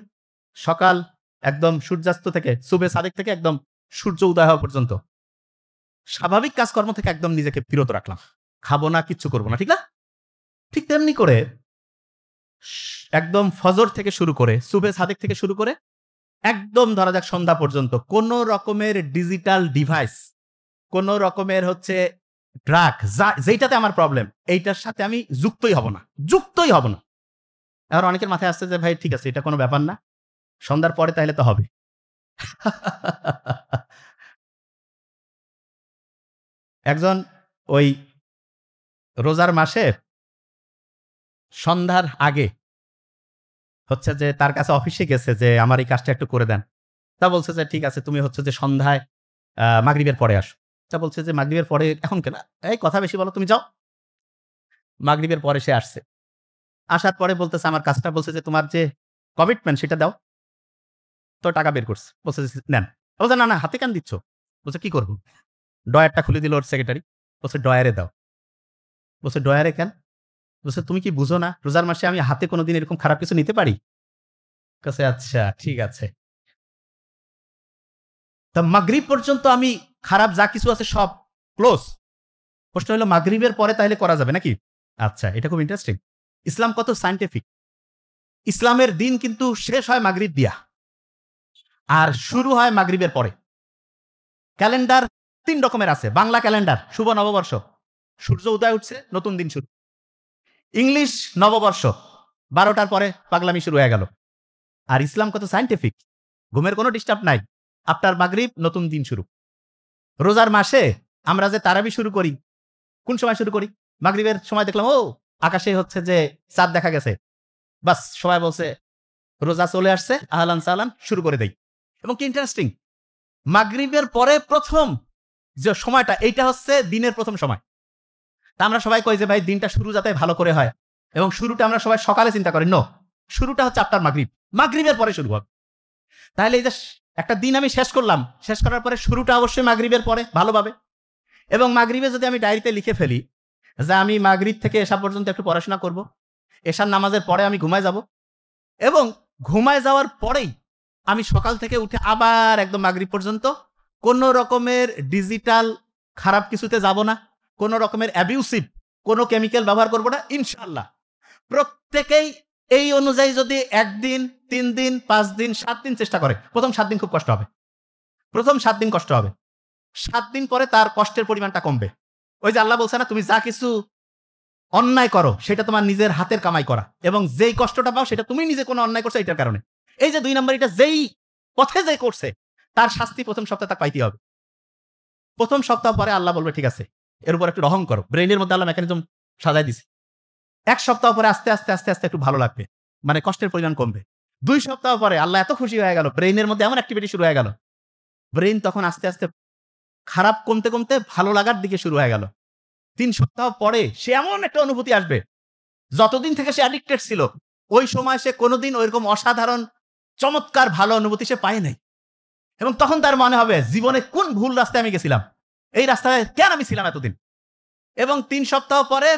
সকাল একদম সূর্যাস্ত থেকে, সুবে সাদেক থেকে একদম সূর্য উদয় হওয়া পর্যন্ত স্বাভাবিক কাজকর্ম থেকে একদম নিজেকে বিরত রাখলাম, খাবো না, কিচ্ছু করবো না, ঠিক না? ঠিক তেমনি করে একদম ফজর থেকে শুরু করে, সুবে সাদেক থেকে শুরু করে একদম ধরা যাক সন্ধ্যা পর্যন্ত কোন রকমের ডিজিটাল ডিভাইস, কোন রকমের হচ্ছে ড্রাগ, যেইটাতে আমার প্রবলেম, এইটার সাথে আমি যুক্তই হব না, যুক্তই হব না। এবার অনেকের মাথায় আসছে যে ভাই ঠিক আছে, এটা কোনো ব্যাপার না, সন্ধ্যার পরে তাহলে তো হবে। একজন ওই রোজার মাসে সন্ধ্যার আগে হচ্ছে যে তার কাছে অফিসে গেছে যে আমার এই কাজটা একটু করে দেন। তা বলছে যে ঠিক আছে, তুমি হচ্ছে যে সন্ধ্যায় মাগরিবের পরে আসো। তা বলছে যে মাগরিবের পরে এখন কেন? এই কথা বেশি বলো, তুমি যাও। মাগরিবের পরে সে আসছে। আসার পরে বলতেছে আমার কাজটা, বলছে যে তোমার যে কমিটমেন্ট সেটা দাও। তো টাকা বের করছে। বলছে যে নেন। বলছে না, না হাতে কেন দিচ্ছ? বলছে কি করব? ড্রয়ারটা খুলে দিল ওর সেক্রেটারি। বলছে ড্রয়ারে দাও। বলছে ড্রয়ারে কেন? বলছে তুমি কি বুঝো না? রোজার মাসে আমি হাতে কোনদিন এরকম খারাপ কিছু নিতে পারি? কছে আচ্ছা ঠিক আছে। তা মাগরিব পর্যন্ত আমি খারাপ যা কিছু আছে সব ক্লোজ। প্রশ্ন হলো মাগরিবের পরে তাহলে করা যাবে নাকি? আচ্ছা, এটা খুব ইন্টারেস্টিং। ইসলাম কত সায়েন্টিফিক। ইসলামের দিন কিন্তু শেষ হয় মাগরিব দিয়া। আর শুরু হয় মাগরিবের পরে। ক্যালেন্ডার ৩ রকমের আছে। বাংলা ক্যালেন্ডার, শুভ নববর্ষ। সূর্য উদয় উঠছে, নতুন দিন শুরু। ইংলিশ নববর্ষ, ১২টার পরে পাগলামি শুরু হয়ে গেল। আর ইসলাম কত সায়েন্টিফিক। ঘুমের কোনো ডিস্টার্ব নাই। আফটার মাগরিব নতুন দিন শুরু। রোজার মাসে আমরা যে তারাবি শুরু করি, কোন সময় শুরু করি? মাগরিবের সময় দেখলাম ও আকাশে হচ্ছে যে চাঁদ দেখা গেছে। বাস সবাই বলছে রোজা চলে আসছে, আহলান সাহলান, শুরু করে দেই। এবং কি ইন্টারেস্টিং, মাগরিবের পরে প্রথম যে সময়টা, এইটা হচ্ছে দিনের প্রথম সময়। তা আমরা সবাই কই যে ভাই দিনটা শুরু যাতে ভালো করে হয়, এবং শুরুটা আমরা সবাই সকালে চিন্তা করি। নো, শুরুটা হচ্ছে আফটার মাগরিব, মাগরিবের পরে শুরু হবে। তাহলে এই যে একটা দিন আমি শেষ করলাম, শেষ করার পরে শুরুটা অবশ্যই মাগরিবের পরে ভালোভাবে। এবং মাগরিবে যদি আমি ডায়েরিতে লিখে ফেলি যে আমি মাগরিব থেকে এশা পর্যন্ত একটু পড়াশোনা করব, এশার নামাজের পরে আমি ঘুমায় যাব, এবং ঘুমায় যাওয়ার পরেই আমি সকাল থেকে উঠে আবার একদম মাগরিব পর্যন্ত কোন রকমের ডিজিটাল খারাপ কিছুতে যাব না, কোন রকমের অ্যাবিউসিভ কোন কেমিক্যাল ব্যবহার করব না ইনশাআল্লাহ। প্রত্যেকেই এই অনুযায়ী যদি ১ দিন, ৩ দিন, ৫ দিন, ৭ দিন চেষ্টা করে, প্রথম ৭ দিন খুব কষ্ট হবে। প্রথম ৭ দিন কষ্ট হবে। ৭ দিন পরে তার কষ্টের পরিমাণটা কমবে। ওই যে আল্লাহ বলছে না, তুমি যা কিছু অন্যায় করো সেটা তোমার নিজের হাতের কামাই করা, এবং যেই কষ্টটা পাও সেটা তুমি নিজে কোনো অন্যায় করছো এটার কারণে। এই যে ২ নাম্বার, এটা যেই পথে যে করছে তার শাস্তি প্রথম সপ্তাহে তাকে পাইতেই হবে। প্রথম সপ্তাহ পরে আল্লাহ বলবে ঠিক আছে, এর উপর একটু রহম করো। ব্রেইনের মধ্যে আল্লাহ মেকানিজম সাজায় দিছে। ১ সপ্তাহ পরে আস্তে, আস্তে, আস্তে, আস্তে একটু ভালো লাগবে। মানে কষ্টের পরিমাণ কমবে। ২ সপ্তাহ পরে আল্লাহ এত খুশি হয়ে গেল, ব্রেইনের মধ্যে এমন অ্যাক্টিভিটি শুরু হয়ে গেল। ব্রেইন তখন আস্তে, আস্তে খারাপ কমতে, কমতে ভালো লাগার দিকে শুরু হয়ে গেল। ৩ সপ্তাহ পরে সে এমন একটা অনুভূতি আসবে, যতদিন থেকে সে অ্যাডিক্টেড ছিল, ওই সময় সে কোনোদিন ওইরকম অসাধারণ চমৎকার ভালো অনুভূতি সে পায় নাই। এবং তখন তার মনে হবে জীবনে কোন ভুল রাস্তায় আমি গেছিলাম, এই রাস্তায় কেন আমি ছিলাম এতদিন। এবং ৩ সপ্তাহ পরে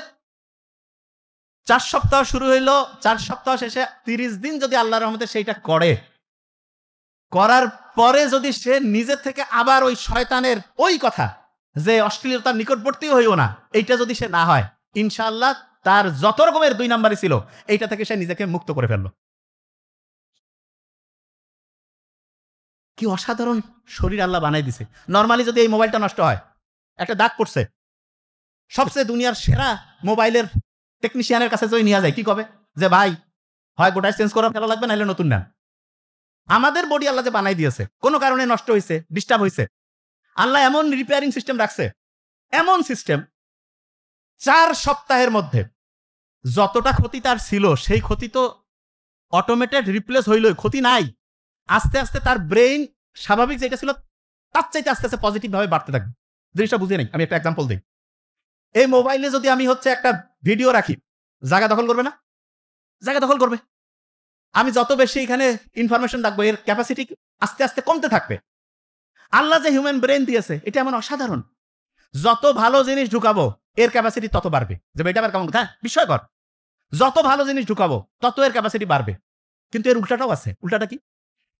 ৪ সপ্তাহ শুরু হইল, ৪ সপ্তাহ শেষে ৩০ দিন যদি আল্লাহর রহমতে সেইটা করে, করার পরে যদি সে নিজের থেকে আবার ওই শয়তানের ওই কথা যে অশ্লীলতার নিকটবর্তী হইও না, এইটা যদি সে না হয়, ইনশাআল্লাহ তার যত রকমের ২ নাম্বারই ছিল এইটা থেকে সে নিজেকে মুক্ত করে ফেললো। কি অসাধারণ শরীর আল্লাহ বানাই দিছে। নরমালি যদি এই মোবাইলটা নষ্ট হয়, একটা দাগ পড়ছে, সবচেয়ে দুনিয়ার সেরা মোবাইলের টেকনিশিয়ানের কাছে যদি নিয়ে যায়, কি কবে? যে ভাই হয় গোটাই চেঞ্জ করে ফেলা লাগবে, নাহলে নতুন নেন। আমাদের বডি আল্লাহ যে বানাই দিয়েছে, কোন কারণে নষ্ট হইছে, ডিস্টার্ব হইছে, আল্লাহ এমন রিপেয়ারিং সিস্টেম রাখছে, এমন সিস্টেম ৪ সপ্তাহের মধ্যে যতটা ক্ষতি তার ছিল সেই ক্ষতি তো অটোমেটেড রিপ্লেস হইলই, ক্ষতি নাই। আস্তে, আস্তে তার ব্রেইন স্বাভাবিক যেটা ছিল তার চাইতে আস্তে, আস্তে পজিটিভ ভাবে বাড়তে থাকবে। জিনিসটা বুঝে নেই, আমি একটা এক্সাম্পল দেই। এই মোবাইলে যদি আমি হচ্ছে একটা ভিডিও রাখি, জায়গা দখল করবে না? জায়গা দখল করবে। আমি যত বেশি এখানে ইনফরমেশন রাখবো, এর ক্যাপাসিটি আস্তে, আস্তে কমতে থাকবে। আল্লাহ যে হিউম্যান ব্রেইন দিয়েছে এটা এমন অসাধারণ, যত ভালো জিনিস ঢুকাবো এর ক্যাপাসিটি তত বাড়বে। যে এটা আবার কেমন, হ্যাঁ বিস্ময়কর। যত ভালো জিনিস ঢুকাবো তত এর ক্যাপাসিটি বাড়বে। কিন্তু এর উল্টাটাও আছে। উল্টাটা কি?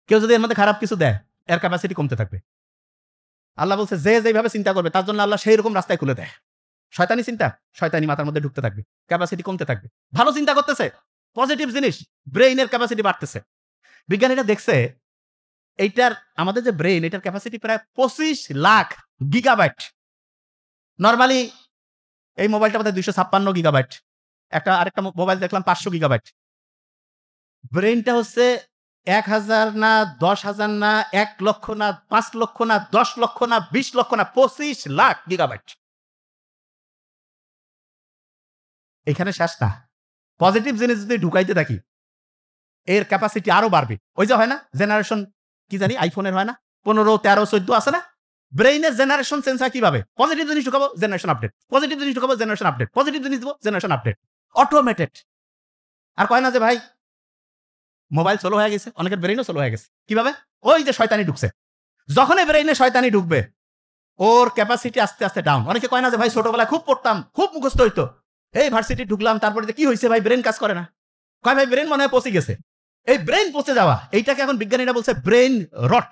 কেউ যদি এর মধ্যে খারাপ কিছু দেয়, এর ক্যাপাসিটি কমতে থাকবে। আল্লাহ বলছে যে যেভাবে চিন্তা করবে তার জন্য আল্লাহ সেই রকম রাস্তায় খুলে দেয়। শয়তানি চিন্তা, শয়তানি মাথার মধ্যে ঢুকতে থাকবে, ক্যাপাসিটি কমতে থাকবে। ভালো চিন্তা করতেছে, পজিটিভ জিনিস, ব্রেইনের ক্যাপাসিটি বাড়তেছে। বিজ্ঞানীরা দেখছে এইটার, আমাদের যে ব্রেইন, এটার ক্যাপাসিটি প্রায় 25 লাখ গিগাবাইট। নর্মালি এই মোবাইলটা বোধহয় 256 গিগাবাইট, আরেকটা মোবাইল দেখলাম 500 গিগাবাইট। ব্রেইনটা হচ্ছে 1000 না 10,000 না 1 লক্ষ না 5 লক্ষ না 10 লক্ষ না 20 লক্ষ না 25 লাখ গিগাবাইট। এখানে শেষ না, পজিটিভ জিনিস যদি ঢুকাইতে থাকি এর ক্যাপাসিটি আরো বাড়বে। ওই যে হয় না জেনারেশন, কি জানি আইফোনের হয় না 15, 13, 14 আছে না, ব্রেইনের জেনারেশন চেঞ্জ হয় কিভাবে? পজিটিভ জিনিস ঢুকাবো, জেনারেশন আপডেট, পজিটিভ জিনিস ঢুকাবো, জেনারেশন আপডেট, পজিটিভ জিনিস দেবো, জেনারেশন আপডেট, অটোমেটেড। আর কয় না যে ভাই মোবাইল স্লো হয়ে গেছে, অনেকের ব্রেইনও স্লো হয়ে গেছে। কিভাবে? ওই যে শয়তানি ঢুকছে। যখনই ব্রেইনে শয়তানি ঢুকবে ওর ক্যাপাসিটি আস্তে আস্তে ডাউন। অনেকে কয় না যে ভাই ছোটবেলায় খুব পড়তাম, খুব মুখস্থ হইতো, এই ভার্সিটি ঢুকলাম, তারপরে কি হয়েছে ভাই, ব্রেন কাজ করে না। কয় ভাই ব্রেন মনে হয় পচে গেছে। এই ব্রেন পচে যাওয়া, এইটাকে এখন বিজ্ঞানীরা বলছে ব্রেন রট।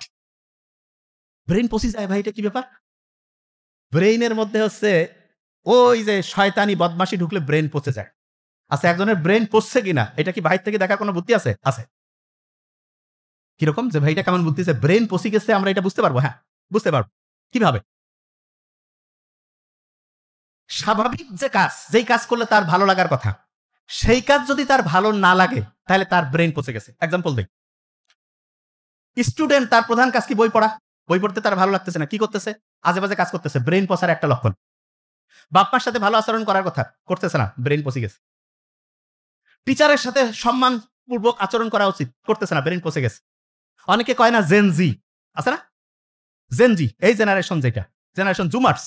ব্রেন পচে যায় ভাই, এটা কি ব্যাপার? ব্রেইনের মধ্যে হচ্ছে ওই যে শয়তানি বদমাশি ঢুকলে ব্রেন পচে যায়। আচ্ছা, একজনের ব্রেন পচছে কিনা এটা কি বাহির থেকে দেখার কোনো বুদ্ধি আছে? আছে। কিরকম যে ভাই এটা কেমন বুদ্ধি আছে, ব্রেন পচে গেছে আমরা এটা বুঝতে পারবো? হ্যাঁ বুঝতে পারবো। কিভাবে? স্বাভাবিক যে কাজ, যেই কাজ করলে তার ভালো লাগার কথা, সেই কাজ যদি তার ভালো না লাগে তাহলে তার ব্রেন পচে গেছে। এক্সাম্পল দেই, স্টুডেন্ট তার প্রধান কাজ কি? বই পড়া। বই পড়তে তার ভালো লাগতেছে না, কি করতেছে? আজে বাজে কাজ করতেছে, ব্রেন পচার একটা লক্ষণ। বাপ মার সাথে ভালো আচরণ করার কথা, করতেছে না, ব্রেন পচে গেছে। টিচারের সাথে সম্মান পূর্বক আচরণ করা উচিত, করতেছে না, ব্রেন পচে গেছে। অনেকে কয় না জেনজি আছে না, জেনজি এই জেনারেশন, যেটা জেনারেশন জুমার্স,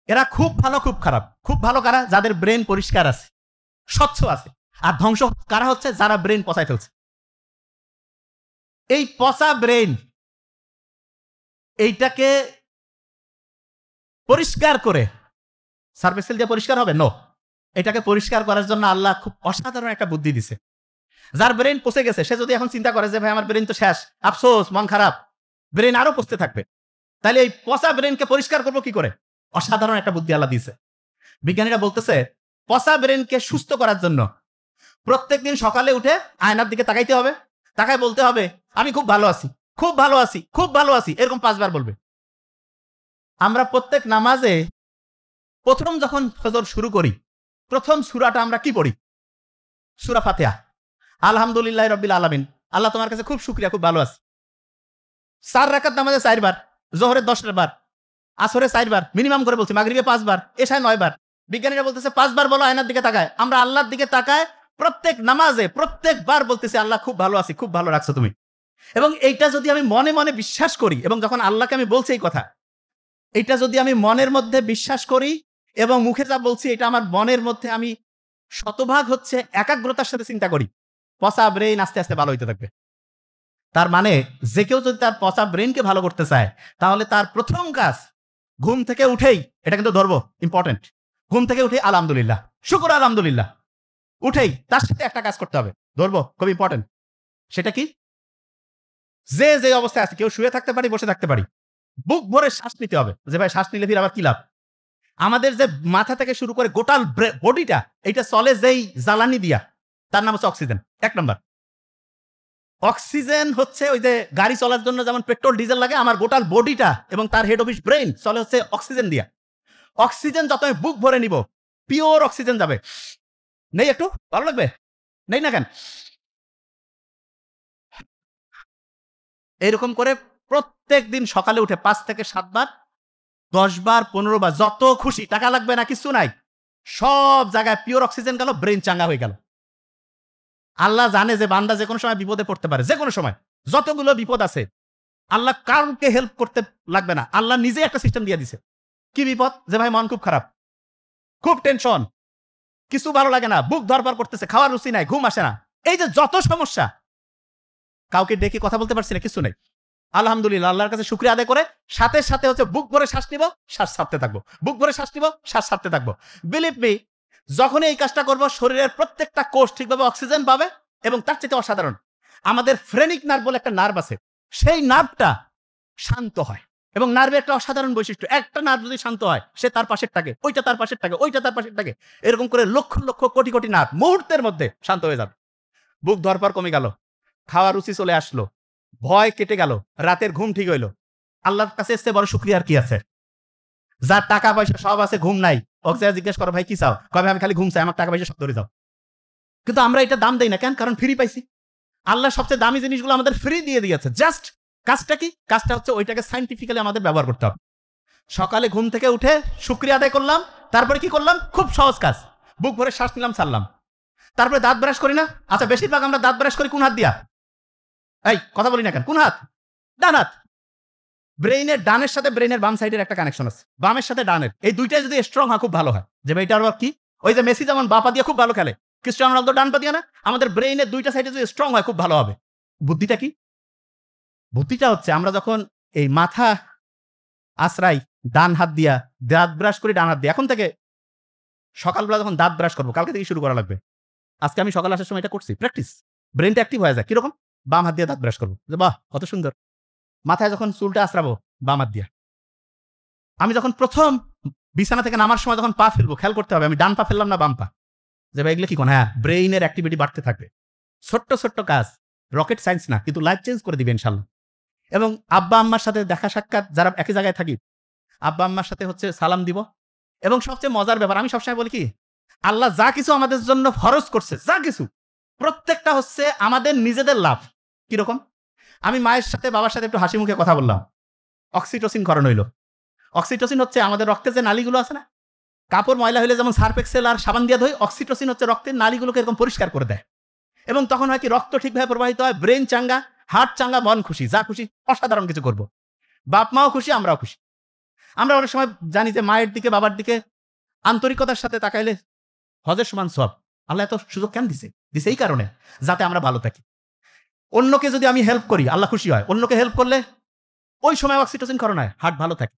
এরা খুব ভালো খুব খারাপ। খুব ভালো কারা? যাদের ব্রেন পরিষ্কার আছে, স্বচ্ছ আছে। আর ধ্বংস কারা হচ্ছে? যারা ব্রেন পচায় ফেলছে। এই পচা ব্রেন, এইটাকে পরিষ্কার করে সার্ভিসেল দিয়ে পরিষ্কার হবে? নো। এটাকে পরিষ্কার করার জন্য আল্লাহ খুব অসাধারণ একটা বুদ্ধি দিছে। যার ব্রেন পচে গেছে সে যদি এখন চিন্তা করে যে ভাই আমার ব্রেন তো শেষ, আফসোস, মন খারাপ, ব্রেন আরো পচতে থাকবে, তাহলে এই পচা ব্রেনকে পরিষ্কার করবো কি করে? অসাধারণ একটা বুদ্ধি আল্লাহ দিয়েছে। বিজ্ঞানীরা বলতেছে পচা ব্রেনকে সুস্থ করার জন্য প্রত্যেকদিন সকালে উঠে আয়নার দিকে তাকাইতে হবে, তাকায় বলতে হবে আমি খুব ভালো আছি, খুব ভালো আছি, খুব ভালো আছি, এরকম 5 বার বলবে। আমরা প্রত্যেক নামাজে প্রথম যখন ফজর শুরু করি, প্রথম সূরাটা আমরা কি পড়ি? সূরা ফাতিহা। আলহামদুলিল্লাহ রাব্বিল আলামিন, আল্লাহ তোমার কাছে খুব শুকরিয়া, খুব ভালো আছি। 4 রাকাত নামাজে 4 বার, জোহরে 10 বার, আসরে 4 বার, মিনিমাম করে বলছি, মাগরিবে 5 বার, এশায় 9 বার। বিজ্ঞানীরা বলতেছে 5 বার বলো আয়নার দিকে তাকায়। আমরা আল্লাহর দিকে তাকায় প্রত্যেক নামাজে প্রত্যেকবার বলতেছি আল্লাহ খুব ভালো আছি, খুব ভালো রাখছো তুমি। এবং এইটা যদি আমি মনে মনে বিশ্বাস করি, এবং যখন আল্লাহকে আমি বলছি এই কথা, এটা যদি আমি মনের মধ্যে বিশ্বাস করি এবং মুখে যা বলছি এটা আমার মনের মধ্যে আমি শতভাগ হচ্ছে একাগ্রতার সাথে চিন্তা করি, পচা ব্রেইন আস্তে আস্তে ভালো হইতে থাকবে। তার মানে যে কেউ যদি তার পচা ব্রেইনকে ভালো করতে চায় তাহলে তার প্রথম কাজ ঘুম থেকে উঠেই, এটা কিন্তু ধরবো ইম্পর্টেন্ট, ঘুম থেকে উঠে আলহামদুলিল্লাহ, শুকর আলহামদুলিল্লাহ, উঠেই তার সাথে একটা কাজ করতে হবে, ধরবো খুব ইম্পর্টেন্ট। সেটা কি? যে যে অবস্থায় আছে, কেউ শুয়ে থাকতে পারি, বসে থাকতে পারি, বুক ভরে শ্বাস নিতে হবে। যে ভাই শ্বাস নিলে ফির আবার কি লাভ? আমাদের যে মাথা থেকে শুরু করে গোটাল বডিটা, এটা চলে যেই জ্বালানি দিয়া, তার নাম হচ্ছে অক্সিজেন। 1 নম্বর অক্সিজেন হচ্ছে ওই যে গাড়ি চলার জন্য যেমন পেট্রোল ডিজেল লাগে, আমার গোটাল বডিটা এবং তার হেড অফিস ব্রেইন চলে হচ্ছে অক্সিজেন দিয়া। অক্সিজেন যত আমি বুক ভরে নিব, পিওর অক্সিজেন যাবে। নেই একটু ভালো লাগবে? নেই না কেন? এইরকম করে প্রত্যেক দিন সকালে উঠে 5 থেকে 7 বার, 10 বার, 15 বার, যত খুশি, টাকা লাগবে না, কিছু নাই, সব জায়গায় পিওর অক্সিজেন গেল, ব্রেইন চাঙ্গা হয়ে গেল। আল্লাহ জানে যে বান্দা যে কোনো সময় বিপদে পড়তে পারে, যে কোনো সময়। যতগুলো বিপদ আছে আল্লাহ কাউকে হেল্প করতে লাগবে না, আল্লাহ নিজে একটা সিস্টেম দিয়ে দিছে। কি বিপদ? যে ভাই মন খুব খারাপ, খুব টেনশন, কিছু ভালো লাগে না, বুক ধরপড় করতেছে, খাওয়ার রুচি নাই, ঘুম আসে না, এই যে যত সমস্যা, কাউকে ডেকে কথা বলতে পারছি না, কিছু নেই, আলহামদুলিল্লাহ, আল্লাহর কাছে শুকরিয়া আদায় করে সাথে সাথে হচ্ছে বুক ভরে শ্বাস নিব, শ্বাস ছাড়তে থাকবো, বুক ভরে শ্বাস নিব, শ্বাস ছাড়তে থাকবো। বিলিভ মি, যখনই এই কাজটা করবো শরীরের প্রত্যেকটা কোষ ঠিকভাবে অক্সিজেন পাবে। এবং তার চেয়ে অসাধারণ, আমাদের ফ্রেনিক নার্ভ বলে একটা নার্ভ আছে, সেই নার্ভটা শান্ত হয় এবং নার্ভের একটা অসাধারণ বৈশিষ্ট্য, একটা নার্ভ যদি শান্ত হয় সে তার পাশের থাকে, ওইটা তার পাশের থাকে, ওইটা তার পাশের থাকে, এরকম করে লক্ষ লক্ষ কোটি কোটি নার্ভ মুহূর্তের মধ্যে শান্ত হয়ে যাবে। বুক ধরপড় কমে গেল, খাওয়ার রুচি চলে আসলো, ভয় কেটে গেল, রাতের ঘুম ঠিক হইলো। আল্লাহর কাছে এসে বড় শুকরিয়ার কি আছে? যার টাকা পয়সা সব আছে, ঘুম নাই, ওকে জিজ্ঞেস করো ভাই কি চাও, কবে আমি খালি ঘুম চাই, আমার টাকা পয়সা সব ধরে যাও। কিন্তু আমরা এটা দাম দেই না কেন? কারণ ফ্রি পাইছি। আল্লাহ সবচেয়ে দামি জিনিসগুলো আমাদের ফ্রি দিয়ে দিয়েছে। জাস্ট কাজটা কি? কাজটা হচ্ছে ওইটাকে সাইন্টিফিক্যালি আমাদের ব্যবহার করতে হবে। সকালে ঘুম থেকে উঠে শুকরিয়া আদায় করলাম, তারপরে কি করলাম? খুব সহজ কাজ, বুক ভরে শ্বাস নিলাম, ছাড়লাম। তারপরে দাঁত ব্রাশ করি না? আচ্ছা, বেশিরভাগ আমরা দাঁত ব্রাশ করি কোন হাত দিয়া? এই কথা বলি না কেন? কোন হাত? ডান হাত। ব্রেইনের ডানের সাথে ব্রেইনের বাম সাইডের একটা কানেকশন আছে, বামের সাথে ডানের, এই দুইটাই যদি স্ট্রং হয় খুব ভালো হয়। যে এটার কি, ওই যে মেসি যেমন বাপা দিয়ে খুব ভালো খেলে, ক্রিস্টিয়ানো রোনালদো ডান পা দিয়ে না, আমাদের ব্রেইনের দুইটা সাইডে যদি স্ট্রং হয় খুব ভালো হবে। বুদ্ধিটা কি? বুদ্ধিটা হচ্ছে আমরা যখন এই মাথা আশ্রাই ডান হাত দিয়া, দাঁত ব্রাশ করি ডান হাত দিয়ে, এখন থেকে সকালবেলা যখন দাঁত ব্রাশ করবো, কালকে থেকে শুরু করা লাগবে। আজকে আমি সকালে আসার সময় এটা করছি, প্র্যাকটিস, ব্রেনটা অ্যাক্টিভ হয়ে যায়। কিরকম? বাম হাত দিয়ে দাঁত ব্রাশ করবো, যে বাহ কত সুন্দর। মাথায় যখন চুলটা আশ্রাবো, বাম হাত দিয়া। আমি যখন প্রথম বিছানা থেকে নামার সময় যখন পা ফেলবো, খেয়াল করতে হবে আমি ডান পা ফেললাম না বাম পা। যে ভাই এগুলো কি কোন? হ্যাঁ, ব্রেইনের অ্যাক্টিভিটি বাড়তে থাকবে। ছোট্ট ছোট্ট কাজ, রকেট সায়েন্স না, কিন্তু লাইফ চেঞ্জ করে দিবে ইনশাল্লাহ। এবং আব্বা আম্মার সাথে দেখা সাক্ষাৎ, যারা একই জায়গায় থাকি, আব্বা আম্মার সাথে হচ্ছে সালাম দিব। এবং সবচেয়ে মজার ব্যাপার, আমি সবসময় বলি কি, আল্লাহ যা কিছু আমাদের জন্য ফরজ করছে, যা কিছু, প্রত্যেকটা হচ্ছে আমাদের নিজেদের লাভ। কিরকম? আমি মায়ের সাথে বাবার সাথে একটু হাসি মুখে কথা বললাম, অক্সিটোসিন ক্ষরণ হইল। অক্সিটোসিন হচ্ছে আমাদের রক্তে যে নালীগুলো আছে না, কাপড় ময়লা হলে যেমন সার্ফ এক্সেল আর সাবান দিয়ে ধোয়, অক্সিটোসিন হচ্ছে রক্তের নালীগুলোকে এরকম পরিষ্কার করে দেয়। এবং তখন হয় কি, রক্ত ঠিকভাবে প্রবাহিত হয়, ব্রেন চাঙ্গা, হার্ট চাঙ্গা, মন খুশি, যা খুশি অসাধারণ কিছু করব। বাপ মাও খুশি, আমরাও খুশি। আমরা অনেক সময় জানি যে মায়ের দিকে বাবার দিকে আন্তরিকতার সাথে তাকাইলে হজের সমান সওয়াব। আল্লাহ এত সুযোগ কেন দিছে? দিছে এই কারণে যাতে আমরা ভালো থাকি। অন্যকে যদি আমি হেল্প করি, আল্লাহ খুশি হয়। অন্যকে হেল্প করলে ওই সময় অক্সিটোসিন ক্ষরণ হয়, হার্ট ভালো থাকে।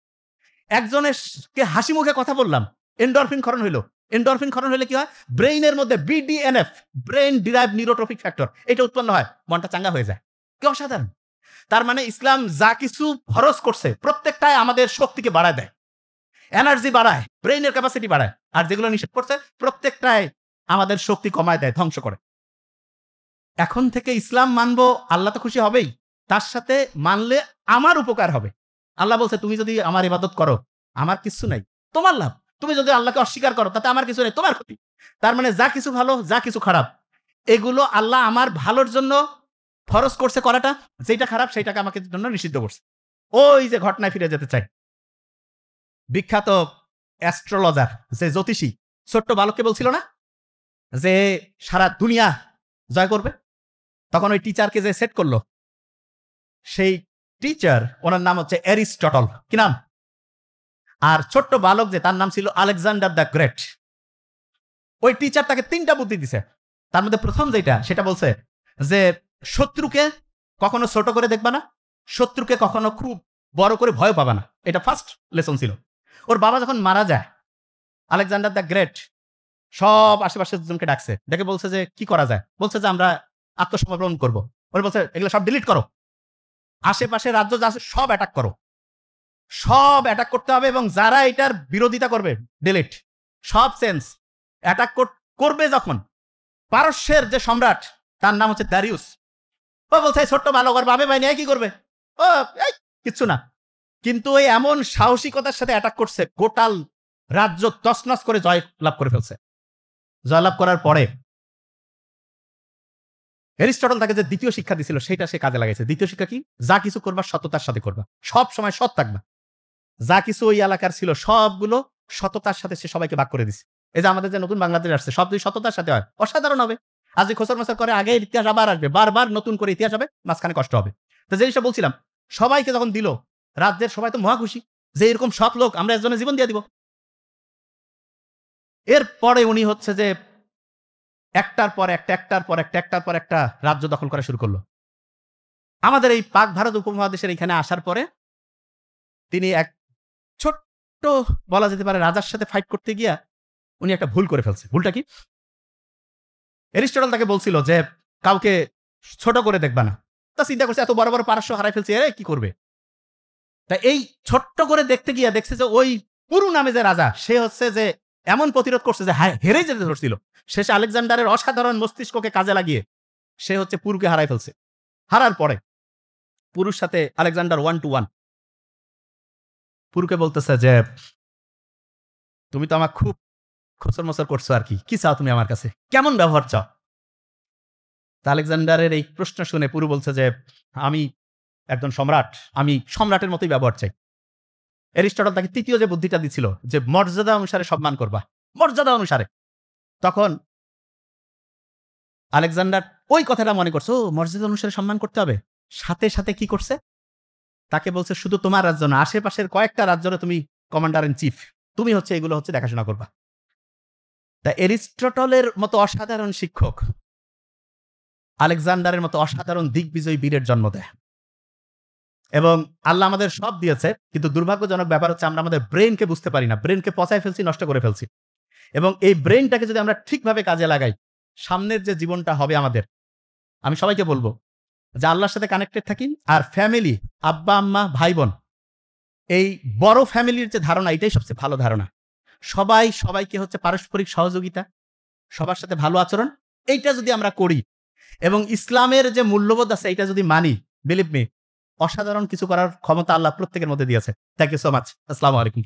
একজনের কে হাসি মুখে কথা বললাম, এন্ডরফিন ক্ষরণ হইলো। এন্ডরফিন ক্ষরণ হলে কি হয়? ব্রেইনের মধ্যে BDNF, brain derive neurotrophic factor, এটা উৎপন্ন হয়, মনটা চাঙ্গা হয়ে যায়। কি অসাধারণ! তার মানে ইসলাম যা কিছু ফরজ করছে প্রত্যেকটাই আমাদের শক্তিকে বাড়ায় দেয়, এনার্জি বাড়ায়, ব্রেইনের ক্যাপাসিটি বাড়ায়। আর যেগুলো নিষেধ করছে প্রত্যেকটাই আমাদের শক্তি কমায় দেয়, ধ্বংস করে। এখন থেকে ইসলাম মানবো, আল্লাহ তো খুশি হবেই, তার সাথে মানলে আমার উপকার হবে। আল্লাহ বলছে তুমি যদি আমার ইবাদত করো, আমার কিছু নাই, তোমার লাভ। তুমি যদি আল্লাহকে অস্বীকার করো, তাতে আমার কিছু নেই, তোমার ক্ষতি। তার মানে যা কিছু ভালো, যা কিছু খারাপ, এগুলো আল্লাহ আমার ভালোর জন্য ফরজ করছে করাটা, যেটা খারাপ সেটাকে আমাকে জন্য নিষিদ্ধ করছে। ওই যে ঘটনায় ফিরে যেতে চাই, বিখ্যাত অ্যাস্ট্রোলজার, যে জ্যোতিষী, ছোট্ট বালককে বলছিল না যে সারা দুনিয়া জয় করবে, তখন ওই টিচারকে যে সেট করলো, সেই টিচার, ওনার নাম হচ্ছে অ্যারিস্টটল। কি নাম? আর ছোট্ট বালক যে, তার নাম ছিল আলেকজান্ডার দ্য গ্রেট। ওই টিচার তাকে 3টা বুদ্ধি দিছে। তার মধ্যে প্রথম যেটা, সেটা বলছে যে শত্রুকে কখনো ছোট করে দেখবা না, শত্রুকে কখনো খুব বড় করে ভয় পাবা না। এটা ফার্স্ট লেসন ছিল। ওর বাবা যখন মারা যায়, আলেকজান্ডার দ্য গ্রেট সব আশেপাশের জনকে ডাকছে, ডেকে বলছে যে কি করা যায়? বলছে যে আমরা আত্মসমর্পণ করবো। ওরা বলছে এগুলো সব ডিলিট করো, আশেপাশে রাজ্য যা আছে সব অ্যাটাক করো, সব অ্যাটাক করতে হবে, এবং যারা এটার বিরোধিতা করবে ডিলিট। সব সেন্স অ্যাটাক করবে যখন পারস্যের যে সম্রাট, তার নাম হচ্ছে দারিউস, ও বলছে ছোট্ট বালকর বাবে ভাই নিয়ে কি করবে, ও কিচ্ছু না। কিন্তু ওই এমন সাহসিকতার সাথে অ্যাটাক করছে, গোটাল রাজ্য তছনছ করে জয় লাভ করে ফেলছে। জয়লাভ করার পরে অ্যারিস্টটল তাকে যে দ্বিতীয় শিক্ষা দিছিল, সেটা সে কাজে লাগাইছে। দ্বিতীয় শিক্ষা কি? যা কিছু করবা সততার সাথে করবা, সব সময় সৎ থাকবা। যা কিছু ওই এলাকার ছিল সবগুলো সততার সাথে সে সবাইকে ভাগ করে দিছে। এই যে আমাদের যে নতুন বাংলাদেশ আসছে, সব যদি সততার সাথে হয়, অসাধারণ হবে। আজ যে খোসর মোসর করে, আগে ইতিহাস আবার আসবে, বারবার নতুন করে ইতিহাস হবে, মাঝখানে কষ্ট হবে। তো যে জিনিসটা বলছিলাম, সবাইকে যখন দিল, রাজ্যের সবাই তো মহা খুশি যে এরকম সৎ লোক, আমরা এর জন্য জীবন দিয়ে দিব। এরপরে উনি হচ্ছে যে একটার পর একটা, একটার পর একটা, একটার পর একটা রাজ্য দখল করা শুরু করলো। আমাদের এই পাক ভারত উপমহাদেশের এখানে আসার পরে তিনি এক ছোট্ট, বলা যেতে পারে, রাজার সাথে ফাইট করতে গিয়া উনি একটা ভুল করে ফেলছে। ভুলটা কি? অ্যারিস্টটল তাকে বলছিল যে কাউকে ছোট করে দেখবা না। তা চিন্তা করছে এত বড় বড় পারস্য হারাই ফেলছে, এরে কি করবে? তা এই ছোট্ট করে দেখতে গিয়ে দেখছে যে ওই পুরু নামে যে রাজা, সে হচ্ছে যে এমন প্রতিরোধ করছে যে হেরেই যেতে ধরছিল। শেষে আলেকজান্ডারের অসাধারণ মস্তিষ্ককে কাজে লাগিয়ে সে হচ্ছে পুরুকে হারাই ফেলছে। হারার পরে পুরুর সাথে আলেকজান্ডার 1 to 1 পুরুকে বলতেছে যে, তুমি তো আমার খুব খোঁচর মোচর করছো আর কি। কি চাও তুমি আমার কাছে? কেমন ব্যবহার চাও? তা আলেকজান্ডারের এই প্রশ্ন শুনে পুরু বলছে যে, আমি একজন সম্রাট, আমি সম্রাটের মতোই ব্যবহার চাই। এরিস্টটল তাকে তৃতীয় যে বুদ্ধিটা দিছিল যে মর্যাদা অনুসারে সম্মান করবা, মর্যাদা অনুসারে। তখন আলেকজান্ডার ওই কথাটা মনে করছে, ও মর্যাদা অনুসারে সম্মান করতে হবে। সাথে সাথে কি করছে? তাকে বলছে শুধু তোমার রাজ্য না, আশেপাশের কয়েকটা রাজ্যের তুমি কমান্ডার ইন চিফ, তুমি হচ্ছে এগুলো হচ্ছে দেখাশোনা করবা। তা এরিস্টটলের মতো অসাধারণ শিক্ষক আলেকজান্ডারের মতো অসাধারণ দিগ্বিজয়ী বীরের জন্ম দেয়। এবং আল্লাহ আমাদের সব দিয়েছে, কিন্তু দুর্ভাগ্যজনক ব্যাপার হচ্ছে আমরা আমাদের ব্রেনকে বুঝতে পারি না, ব্রেনকে পচায় ফেলছি, নষ্ট করে ফেলছি। এবং এই ব্রেনটাকে যদি আমরা ঠিকভাবে কাজে লাগাই, সামনের যে জীবনটা হবে আমাদের, আমি সবাইকে বলবো যে আল্লাহর সাথে কানেক্টেড থাকি। আর ফ্যামিলি, আব্বা আম্মা ভাই বোন, এই বড় ফ্যামিলির যে ধারণা, এটাই সবচেয়ে ভালো ধারণা। সবাই সবাইকে হচ্ছে পারস্পরিক সহযোগিতা, সবার সাথে ভালো আচরণ, এইটা যদি আমরা করি এবং ইসলামের যে মূল্যবোধ আছে এটা যদি মানি, বিলিভ মি, অসাধারণ কিছু করার ক্ষমতা আল্লাহ প্রত্যেকের মধ্যে দিয়েছে। Thank you so much. আসসালামু আলাইকুম।